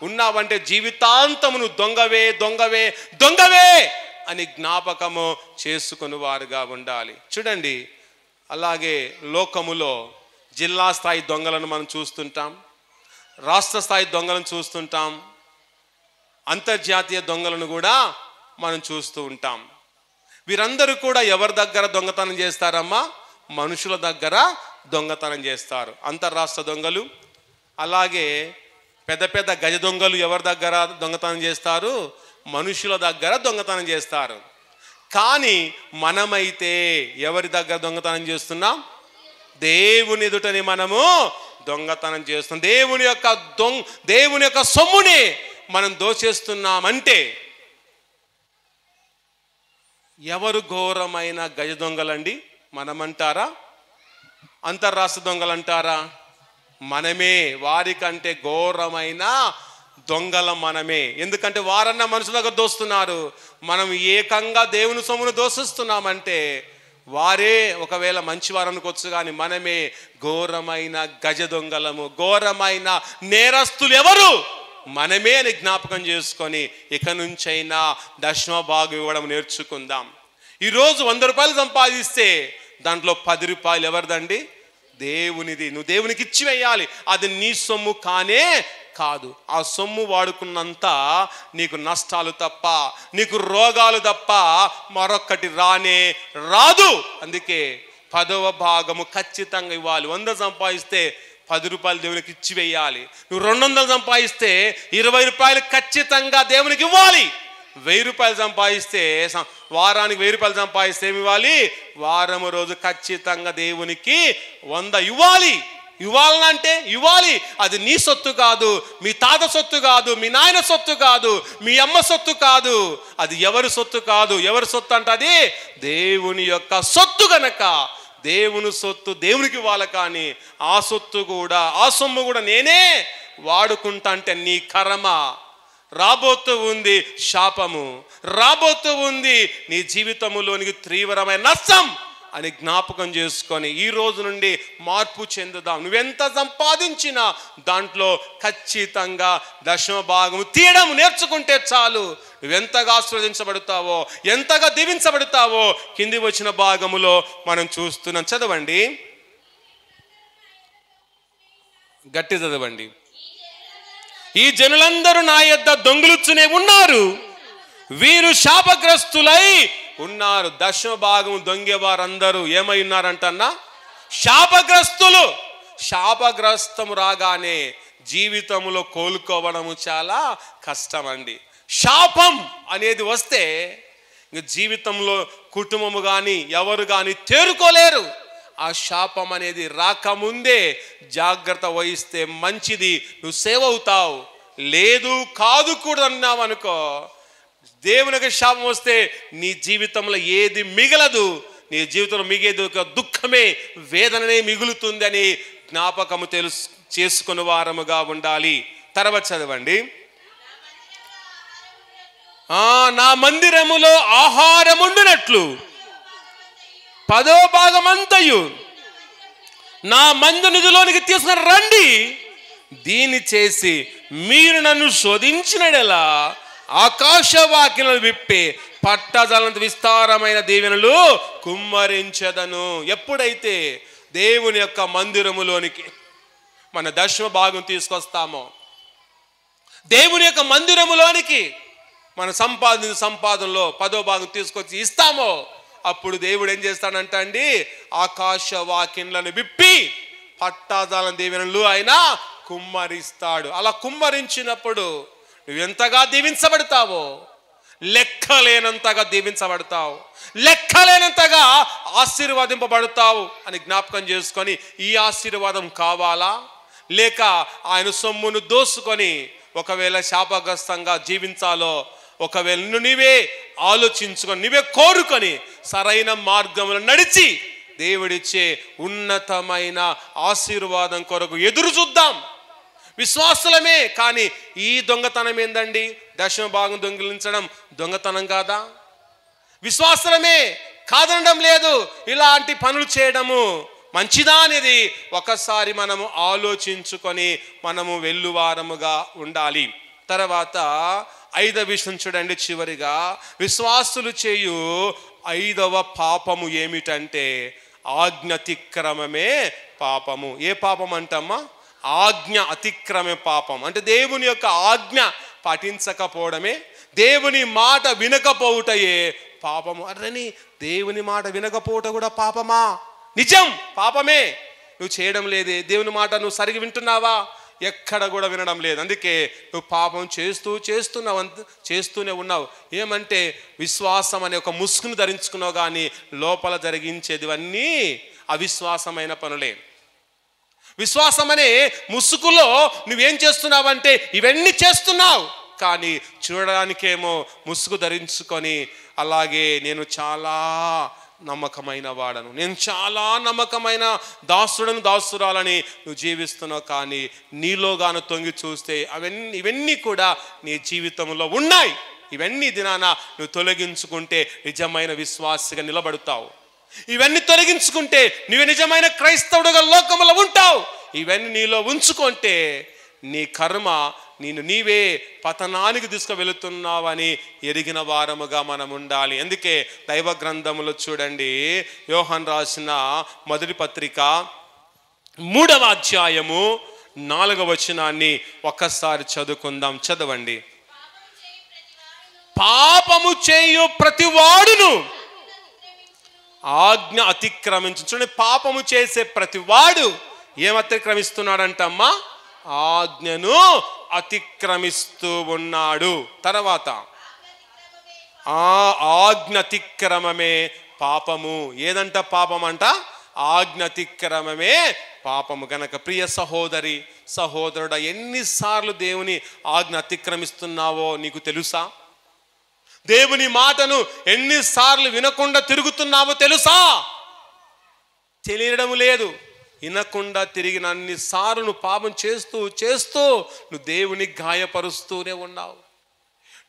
ఉన్నావంటే జీవితాంతము నువ్వు దొంగవే దొంగవే దొంగవే అని జ్ఞాపకము చేసుకుని వారుగా ఉండాలి. చూడండి, అలాగే లోకములో జిల్లా స్థాయి దొంగలను మనం చూస్తుంటాం, రాష్ట్ర స్థాయి దొంగలను చూస్తుంటాం, అంతర్జాతీయ దొంగలను కూడా మనం చూస్తూ ఉంటాం. వీరందరూ కూడా ఎవరి దగ్గర దొంగతనం చేస్తారమ్మా? మనుషుల దగ్గర దొంగతనం చేస్తారు. అంతర్రాష్ట్ర దొంగలు, అలాగే పెద్ద పెద్ద గజ దొంగలు ఎవరి దగ్గర దొంగతనం చేస్తారు? మనుషుల దగ్గర దొంగతనం చేస్తారు. కానీ మనమైతే ఎవరి దగ్గర దొంగతనం చేస్తున్నాం? దేవుని ఎదుటని మనము దొంగతనం చేస్తున్నాం. దేవుని యొక్క సొమ్ముని మనం దోచేస్తున్నామంటే ఎవరు ఘోరమైన గజ దొంగలండి? మనమంటారా? అంతర్రాష్ట్ర దొంగలంటారా? మనమే. వారికంటే ఘోరమైన దొంగల మనమే. ఎందుకంటే వారన్నా మనుషుల దగ్గర దోస్తున్నారు, మనం ఏకంగా దేవుని సొమ్మును దోషిస్తున్నామంటే వారే ఒకవేళ మంచివారు అనుకోవచ్చు, కానీ మనమే ఘోరమైన గజ దొంగలము. ఘోరమైన నేరస్తులు ఎవరు? మనమే అని జ్ఞాపకం చేసుకొని ఇక నుంచైనా దశమ భాగం ఇవ్వడం నేర్చుకుందాం. ఈరోజు 100 రూపాయలు సంపాదిస్తే దాంట్లో 10 రూపాయలు ఎవరిదండి? దేవునిది. నువ్వు దేవునికి ఇచ్చి వేయాలి. అది నీ సొమ్ము కానే కాదు. ఆ సొమ్ము వాడుకున్నంత నీకు నష్టాలు తప్ప, నీకు రోగాలు తప్ప మరొక్కటి రానే రాదు. అందుకే 10వ భాగము ఖచ్చితంగా ఇవ్వాలి. 100 సంపాదిస్తే 10 రూపాయలు దేవునికి ఇచ్చి వేయాలి. నువ్వు 200 సంపాదిస్తే 20 రూపాయలు ఖచ్చితంగా దేవునికి ఇవ్వాలి. 1000 రూపాయలు సంపాదిస్తే వారానికి 1000 రూపాయలు సంపాదిస్తే ఏమి ఇవ్వాలి? వారము రోజు ఖచ్చితంగా దేవునికి 100 ఇవ్వాలి. ఇవ్వాలంటే ఇవ్వాలి. అది నీ సొత్తు కాదు, మీ తాత సొత్తు కాదు, మీ నాయన సొత్తు కాదు, మీ అమ్మ సొత్తు కాదు. అది ఎవరి సొత్తు కాదు. ఎవరి సొత్తు అంటే అది దేవుని యొక్క సొత్తు గనక దేవుని సొత్తు దేవునికి ఇవ్వాలి. కానీ ఆ సొత్తు కూడా, ఆ సొమ్ము కూడా నేనే వాడుకుంటా అంటే నీ కర్మ. రాబోతూ ఉంది శాపము, రాబోతూ ఉంది నీ జీవితంలోనికి తీవ్రమైన నష్టం అని జ్ఞాపకం చేసుకొని ఈ రోజు నుండి మార్పు చెందుదాం. నువ్వెంత సంపాదించినా దాంట్లో ఖచ్చితంగా దశమ భాగము తీయడం నేర్చుకుంటే చాలు. నువ్వెంతగా ఆశీర్వదించబడతావో, ఎంతగా దీవించబడతావో కింది వచ్చిన భాగములో మనం చూస్తున్నాం. చదవండి, గట్టి చదవండి. ఈ జనులందరూ నా యొద్ద దొంగిలుచునే ఉన్నారు, వీరు శాపగ్రస్తులై ఉన్నారు. దశమ భాగం దొంగ వారందరూ ఏమై ఉన్నారంటన్నా? శాపగ్రస్తులు. శాపగ్రస్తము రాగానే జీవితంలో కోలుకోవడము చాలా కష్టం అండి. శాపం అనేది వస్తే ఇంక జీవితంలో కుటుంబము కానీ ఎవరు కానీ తేరుకోలేరు. ఆ శాపం అనేది రాకముందే జాగ్రత్త వహిస్తే మంచిది. నువ్వు సేవ్ అవుతావు. లేదు కాదు కూడా అన్నావు అనుకో, దేవునికి శాపం వస్తే నీ జీవితంలో ఏది మిగలదు. నీ జీవితంలో మిగేది ఒక దుఃఖమే, వేదననే మిగులుతుంది అని జ్ఞాపకము చేసుకుని వారముగా ఉండాలి. తర్వాత చదవండి. నా మందిరములో ఆహారముండునట్లు 10వ భాగమంతయు నా మందు నిధిలోనికి తీసుకుని రండి. దీన్ని చేసి మీరు నన్ను శోధించినడలా ఆకాశవాక్యలను విప్పే పట్టజలంత విస్తారమైన దీవెనలు కుమ్మరించదను. ఎప్పుడైతే దేవుని యొక్క మందిరములోనికి మన దశమ భాగం తీసుకొస్తామో, దేవుని యొక్క మందిరములోనికి మన సంపాదనలో 10వ భాగం తీసుకొచ్చి ఇస్తామో, అప్పుడు దేవుడు ఏం చేస్తాడంట అండి? ఆకాశ వాక్యలను విప్పి పట్టాజాలం దీవెనలు ఆయన కుమ్మరిస్తాడు. అలా కుమ్మరించినప్పుడు నువ్వు ఎంతగా దీవించబడతావో, లెక్కలేనంతగా దీవించబడతావు, లెక్కలేనంతగా ఆశీర్వదింపబడతావు అని జ్ఞాపకం చేసుకొని, ఈ ఆశీర్వాదం కావాలా లేక ఆయన సొమ్మును దోసుకొని ఒకవేళ శాపగ్రస్తంగా జీవించాలో, ఒకవేళ నీవే ఆలోచించుకొని నీవే కోరుకొని సరైన మార్గంలో నడిచి దేవుడిచ్చే ఉన్నతమైన ఆశీర్వాదం కొరకు ఎదురు చూద్దాం. విశ్వాసులమే. కానీ ఈ దొంగతనం ఏందండి? దశమ భాగం దొంగిలించడం దొంగతనం కాదా? విశ్వాసులమే, కాదనడం లేదు. ఇలాంటి పనులు చేయడము మంచిదా అనేది ఒకసారి మనము ఆలోచించుకొని మనము వెల్లువారముగా ఉండాలి. తర్వాత 5వ విషయం చూడండి. చివరిగా విశ్వాసులు చేయు 5వ పాపము ఏమిటంటే ఆజ్ఞ అతిక్రమమే పాపము. ఏ పాపం అంటమ్మా? ఆజ్ఞ అతిక్రమే పాపం. అంటే దేవుని యొక్క ఆజ్ఞ పాటించకపోవడమే, దేవుని మాట వినకపోవుటయే పాపము. అర్రని దేవుని మాట వినకపోవట కూడా పాపమా? నిజం, పాపమే. నువ్వు చేయడం లేదే, దేవుని మాట నువ్వు సరిగి వింటున్నావా? ఎక్కడ కూడా వినడం లేదు. అందుకే నువ్వు పాపం చేస్తూనే ఉన్నావు. ఏమంటే విశ్వాసం అనే ఒక ముసుగును ధరించుకున్నావు, కానీ లోపల జరిగించేదివన్నీ అవిశ్వాసమైన పనులే. విశ్వాసం అనే ముసుగులో నువ్వేం చేస్తున్నావంటే ఇవన్నీ చేస్తున్నావు, కానీ చూడడానికేమో ముసుగు ధరించుకొని అలాగే నేను చాలా నమ్మకమైన వాడను, నేను చాలా నమ్మకమైన దాసురాలని నువ్వు జీవిస్తున్నావు. కానీ నీలోగాను తొంగి చూస్తే ఇవన్నీ కూడా నీ జీవితంలో ఉన్నాయి. ఇవన్నీ దినాన నువ్వు తొలగించుకుంటే నిజమైన విశ్వాసిగా నిలబడతావు. ఇవన్నీ తొలగించుకుంటే నువ్వు నిజమైన క్రైస్తవుడుగా లోకములో ఉంటావు. ఇవన్నీ నీలో ఉంచుకుంటే నీ కర్మ నీవే పతనానికి తీసుకువెళుతున్నావని ఎరిగిన వారముగా మనం ఉండాలి. అందుకే దైవ గ్రంథములో చూడండి, యోహాను రాసిన మొదటి పత్రిక 3వ అధ్యాయము 4వ వచనాన్ని ఒక్కసారి చదువుకుందాం. చదవండి. పాపము చేయు ప్రతివాడును ఆజ్ఞ అతిక్రమించు. చూడండి, పాపము చేసే ప్రతివాడు ఏం అతిక్రమిస్తున్నాడంటమ్మా? ఆజ్ఞను అతిక్రమిస్తూ ఉన్నాడు. తర్వాత ఆజ్ఞ అతిక్రమమే పాపము. ఏదంట పాపం అంట? ఆజ్ఞ అతిక్రమమే పాపము. గనక ప్రియ సహోదరి సహోదరుడా, ఎన్నిసార్లు దేవుని ఆజ్ఞ అతిక్రమిస్తున్నావో నీకు తెలుసా? దేవుని మాటను ఎన్నిసార్లు వినకుండా తిరుగుతున్నావో తెలుసా? తెలియడం లేదు. వినకుండా తిరిగిన అన్నిసార్లు నువ్వు పాపం చేస్తూ నువ్వు దేవుని గాయపరుస్తూనే ఉన్నావు.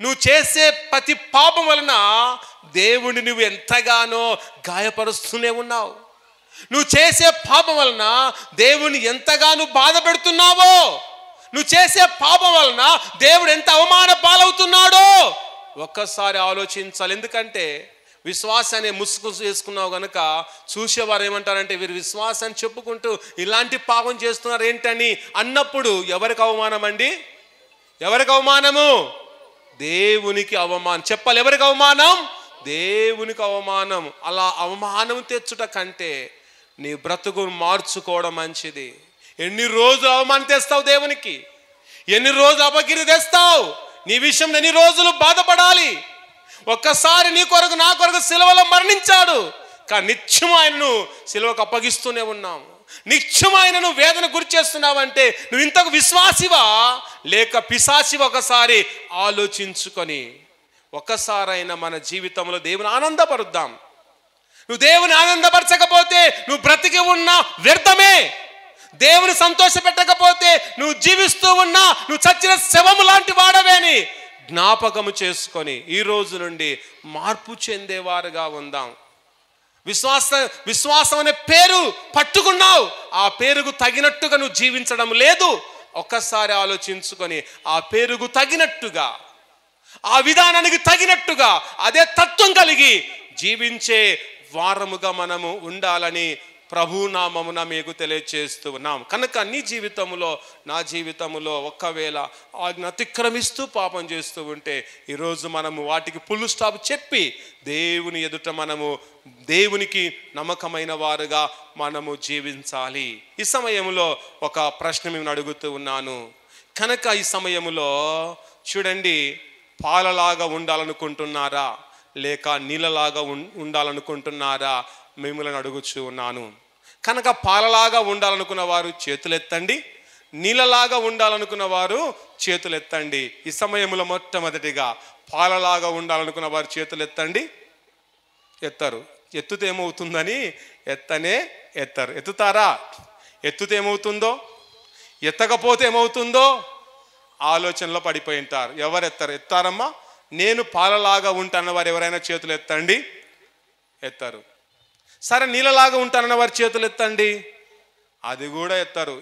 నువ్వు చేసే ప్రతి పాపం వలన దేవుని నువ్వు ఎంతగానో గాయపరుస్తూనే ఉన్నావు. నువ్వు చేసే పాపం వలన దేవుని ఎంతగానో బాధ పెడుతున్నావో, నువ్వు చేసే పాపం వలన దేవుడు ఎంత అవమాన పాలవుతున్నాడో ఒక్కసారి ఆలోచించాలి. ఎందుకంటే విశ్వాసాన్ని ముసుగు చేసుకున్నావు కనుక చూసేవారు ఏమంటారంటే వీరు విశ్వాసాన్ని చెప్పుకుంటూ ఇలాంటి పాపం చేస్తున్నారు ఏంటని అన్నప్పుడు ఎవరికి అవమానం అండి? ఎవరికి అవమానము? దేవునికి అవమానం. చెప్పాలి, ఎవరికి అవమానం? దేవునికి అవమానం. అలా అవమానం తెచ్చుట కంటే నీ బ్రతుకును మార్చుకోవడం మంచిది. ఎన్ని రోజులు అవమానం తెస్తావు దేవునికి? ఎన్ని రోజులు అపకీర్తి తెస్తావు? నీ విషయం ఎన్ని రోజులు బాధపడాలి? ఒక్కసారి నీ కొరకు నా కొరకు సిలువలో మరణించాడు, కానీ నిత్యం ఆయనను సిలువకు అప్పగిస్తూనే ఉన్నాము. నిత్యం ఆయనను వేదన గురి చేస్తున్నావంటే నువ్వు ఇంతకు విశ్వాసివా లేక పిశాచివా? ఒకసారి ఆలోచించుకొని ఒక్కసారైనా మన జీవితంలో దేవుని ఆనందపరుద్దాం. నువ్వు దేవుని ఆనందపరచకపోతే నువ్వు బ్రతికి ఉన్నా వ్యర్థమే. దేవుని సంతోష పెట్టకపోతే నువ్వు జీవిస్తూ ఉన్నా నువ్వు చచ్చిన శవము లాంటి వాడవేని జ్ఞాపకము చేసుకొని ఈ రోజు నుండి మార్పు చెందేవారుగా ఉందాం. విశ్వాసం అనే పేరు పట్టుకున్నావు, ఆ పేరుకు తగినట్టుగా నువ్వు జీవించడం లేదు. ఒక్కసారి ఆలోచించుకొని ఆ పేరుకు తగినట్టుగా, ఆ విధానానికి తగినట్టుగా, అదే తత్వం కలిగి జీవించే వారముగా మనము ఉండాలని ప్రభునామమున మీకు తెలియచేస్తూ ఉన్నాం. కనుక నీ జీవితంలో నా జీవితంలో ఒక్కవేళ ఆజ్ఞ అతిక్రమిస్తూ పాపం చేస్తూ ఉంటే ఈరోజు మనము వాటికి ఫుల్ స్టాప్ చెప్పి దేవుని ఎదుట మనము దేవునికి నమ్మకమైన వారుగా మనము జీవించాలి. ఈ సమయంలో ఒక ప్రశ్న మేము అడుగుతూ ఉన్నాను. కనుక ఈ సమయంలో చూడండి, పాలలాగా ఉండాలనుకుంటున్నారా లేక నీళ్ళలాగా ఉండాలనుకుంటున్నారా? మిమ్మల్ని అడుగుచూ ఉన్నాను. కనుక పాలలాగా ఉండాలనుకున్న వారు చేతులెత్తండి, నీళ్ళలాగా ఉండాలనుకున్న వారు చేతులెత్తండి. ఈ సమయంలో మొట్టమొదటిగా పాలలాగా ఉండాలనుకున్న వారు చేతులెత్తండి. ఎత్తరు. ఎత్తుతే ఏమవుతుందని ఎత్తరు. ఎత్తుతారా? ఎత్తుతే ఏమవుతుందో, ఎత్తకపోతే ఏమవుతుందో ఆలోచనలో పడిపోయి ఉంటారు. ఎవరు ఎత్తారమ్మా? నేను పాలలాగా ఉంటాన్న వారు ఎవరైనా చేతులు ఎత్తండి. ఎత్తారు. సరే, నీళ్ళలాగా ఉంటానన్న వారి చేతులు ఎత్తండి. అది కూడా ఎత్తారు.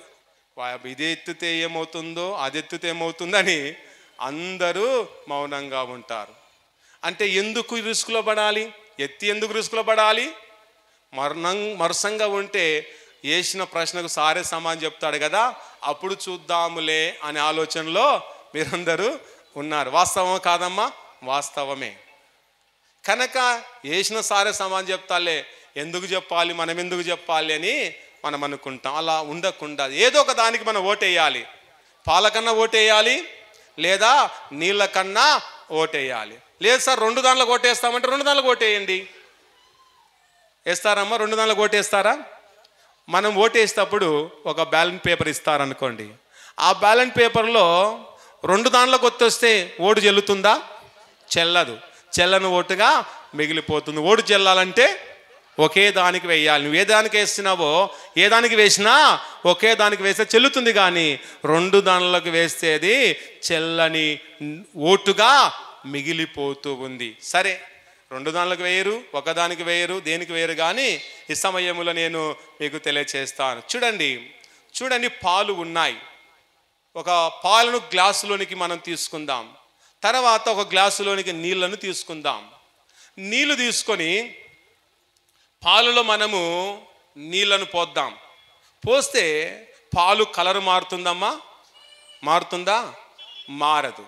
ఇది ఎత్తితే ఏమవుతుందో, అది ఎత్తితే ఏమవుతుందని అందరూ మౌనంగా ఉంటారు. అంటే ఎందుకు రిస్కులో పడాలి? ఎత్తి ఎందుకు రిస్కులో పడాలి? మరసంగా ఉంటే వేసిన ప్రశ్నకు సారే సమాధానం చెప్తాడు కదా, అప్పుడు చూద్దాములే అనే ఆలోచనలో మీరందరూ ఉన్నారు. వాస్తవం కాదమ్మా? వాస్తవమే. కనుక వేసిన సారే సమాధానం చెప్తాలే, ఎందుకు చెప్పాలి, మనం ఎందుకు చెప్పాలి అని మనం అనుకుంటాం. అలా ఉండకుండా ఏదో ఒక దానికి మనం ఓటేయాలి. పాలకన్నా ఓటేయాలి, లేదా నీళ్ళ కన్నా ఓటేయాలి. లేదు సార్ 2 దాంట్లో ఓటేస్తామంటే 2 దాంట్లో ఓటేయండి. వేస్తారమ్మా? 2 దాంట్లో ఓటేస్తారా? మనం ఓటేసేటప్పుడు ఒక బ్యాలెట్ పేపర్ ఇస్తారనుకోండి. ఆ బ్యాలెట్ పేపర్లో 2 దాంట్లోకి వచ్చేస్తే ఓటు చెల్లుతుందా? చెల్లదు. చెల్లని ఓటుగా మిగిలిపోతుంది. ఓటు చెల్లాలంటే ఒకే దానికి వేయాలి. నువ్వు ఏ దానికి వేస్తున్నావో, ఏ దానికి వేసినా ఒకే దానికి వేస్తే చెల్లుతుంది. కానీ 2 దానిలోకి వేస్తే అది చెల్లని ఓటుగా మిగిలిపోతూ ఉంది. సరే, 2 దానిలోకి వేయరు, ఒకదానికి వేయరు, దేనికి వేయరు. కానీ ఈ సమయంలో నేను మీకు తెలియచేస్తాను. చూడండి, పాలు ఉన్నాయి. ఒక పాలను గ్లాసులోనికి మనం తీసుకుందాం. తర్వాత ఒక గ్లాసులోనికి నీళ్లను తీసుకుందాం. నీళ్లు తీసుకొని పాలలో మనము నీళ్లను పోద్దాం. పోస్తే పాలు కలర్ మారుతుందమ్మా? మారుతుందా? మారదు.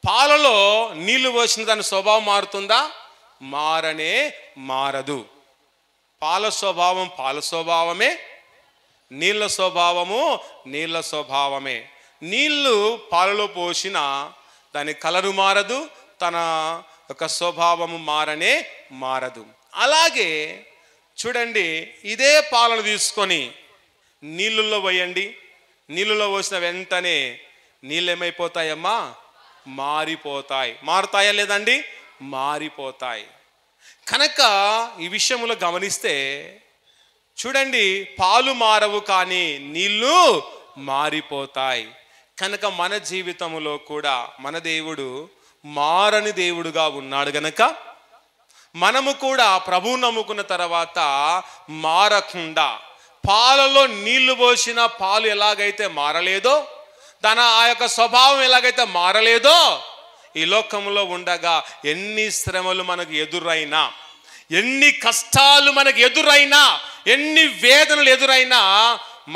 పాలలో నీళ్లు పోసిన దాని స్వభావం మారుతుందా? మారదు. పాల స్వభావం పాల స్వభావమే, నీళ్ళ స్వభావము నీళ్ళ స్వభావమే. నీళ్లు పాలలో పోసిన దాని కలరు మారదు, తన యొక్క స్వభావము మారదు. అలాగే చూడండి, ఇదే పాలను తీసుకొని నీళ్ళల్లో పోయండి. నీళ్ళలో పోసిన వెంటనే నీళ్ళు ఏమైపోతాయమ్మా? మారిపోతాయి. మారుతాయా లేదండి? మారిపోతాయి. కనుక ఈ విషయంలో గమనిస్తే చూడండి, పాలు మారవు కానీ నీళ్ళు మారిపోతాయి. కనుక మన జీవితంలో కూడా మన దేవుడు మారని దేవుడుగా ఉన్నాడు. గనక మనము కూడా ప్రభువు నమ్ముకున్న తర్వాత మారకుండా, పాలలో నీళ్లు పోసిన పాలు ఎలాగైతే మారలేదో, ఆ యొక్క స్వభావం ఎలాగైతే మారలేదో, ఈ లోకంలో ఉండగా ఎన్ని శ్రమలు మనకు ఎదురైనా, ఎన్ని కష్టాలు మనకు ఎదురైనా, ఎన్ని వేదనలు ఎదురైనా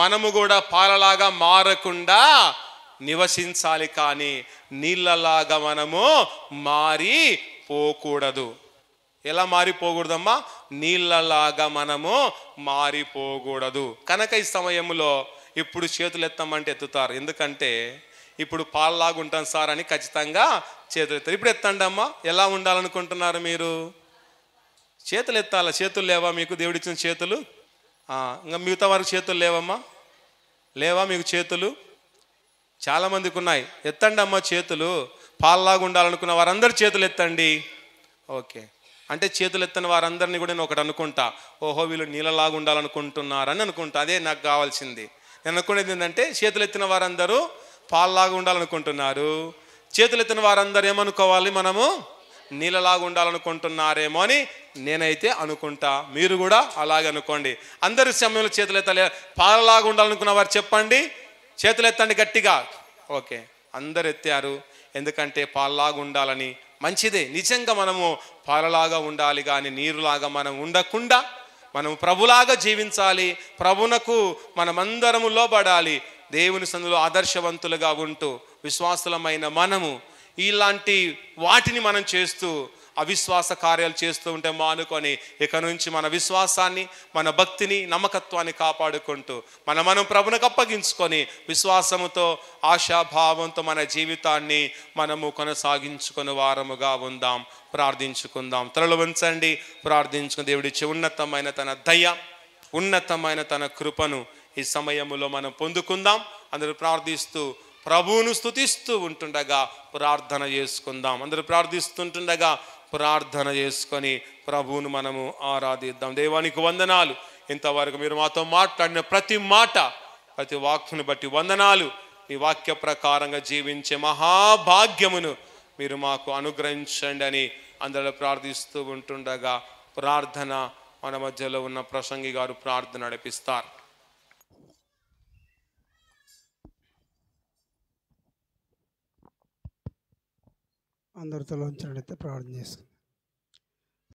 మనము కూడా పాలలాగా మారకుండా నివసించాలి, కానీ నీళ్ళలాగా మనము మారిపోకూడదు. ఎలా మారిపోకూడదమ్మా? నీళ్ళలాగా మనము మారిపోకూడదు. కనుక ఈ సమయంలో ఇప్పుడు చేతులు ఎత్తమంటే ఎత్తుతారు, ఎందుకంటే ఇప్పుడు పాలలాగా ఉంటాం సార్ అని ఖచ్చితంగా చేతులు ఎత్తారు. ఇప్పుడు ఎత్తండి అమ్మా. ఎలా ఉండాలనుకుంటున్నారు మీరు? చేతులు ఎత్తాల. చేతులు లేవా మీకు? దేవుడిచ్చిన చేతులు. ఇంకా మిగతా వారికి చేతులు లేవమ్మా? లేవా మీకు చేతులు? చాలామందికి ఉన్నాయి. ఎత్తండి అమ్మ చేతులు. పాలలాగా ఉండాలనుకున్న వారందరూ చేతులు ఎత్తండి. ఓకే, అంటే చేతులు ఎత్తని వారందరినీ కూడా నేను ఒకటి అనుకుంటా, ఓహో వీళ్ళు నీళ్ళలాగా ఉండాలనుకుంటున్నారని అనుకుంటా. అదే నాకు కావాల్సింది. నేను అనుకునేది ఏంటంటే చేతులు ఎత్తిన వారందరూ పాలలాగా ఉండాలనుకుంటున్నారు, చేతులు ఎత్తిన వారందరూ ఏమనుకోవాలి? మనము నీళ్ళలాగా ఉండాలనుకుంటున్నారేమో అని నేనైతే అనుకుంటా. మీరు కూడా అలాగే అనుకోండి. అందరి సమయంలో చేతులు ఎత్తలే. పాలలాగా ఉండాలనుకున్న వారు చెప్పండి, చేతులు ఎత్తండి గట్టిగా. ఓకే, అందరు ఎత్తారు. ఎందుకంటే పాలలాగా ఉండాలని. మంచిదే, నిజంగా మనము పాలలాగా ఉండాలి, కానీ నీరులాగా మనం ఉండకుండా మనం ప్రభులాగా జీవించాలి. ప్రభునకు మనమందరము లోబడాలి. దేవుని సన్నిధిలో ఆదర్శవంతులుగా ఉంటూ విశ్వాసులమైన మనము ఇలాంటి వాటిని మనం చేస్తూ అవిశ్వాస కార్యాలు చేస్తూ ఉంటే మానుకొని ఇక నుంచి మన విశ్వాసాన్ని, మన భక్తిని, నమ్మకత్వాన్ని కాపాడుకుంటూ మనం ప్రభునికి అప్పగించుకొని విశ్వాసముతో, ఆశాభావంతో మన జీవితాన్ని మనము కొనసాగించుకుని వారముగా ఉందాం. ప్రార్థించుకుందాం. తలలు వంచండి, ప్రార్థించుకుని దేవుడిచ్చే ఉన్నతమైన తన దయ, ఉన్నతమైన తన కృపను ఈ సమయంలో మనం పొందుకుందాం. అందరూ ప్రార్థిస్తూ ప్రభువును స్తుతిస్తూ ఉంటుండగా ప్రార్థన చేసుకుందాం. అందరూ ప్రార్థిస్తుంటుండగా ప్రార్థన చేసుకొని ప్రభువును మనము ఆరాధిద్దాం. దేవానికి వందనాలు. ఇంతవరకు మీరు మాతో మాట్లాడిన ప్రతి మాట, ప్రతి వాక్కును బట్టి వందనాలు. మీ వాక్య ప్రకారంగా జీవించే మహాభాగ్యమును మీరు మాకు అనుగ్రహించండి అని అందరూ ప్రార్థిస్తూ ఉంటుండగా ప్రార్థన మన మధ్యలో ఉన్న ప్రసంగి గారు ప్రార్థన నడిపిస్తారు. అందరితో లోంచినట్లయితే ప్రార్థన చేసుకుందాం.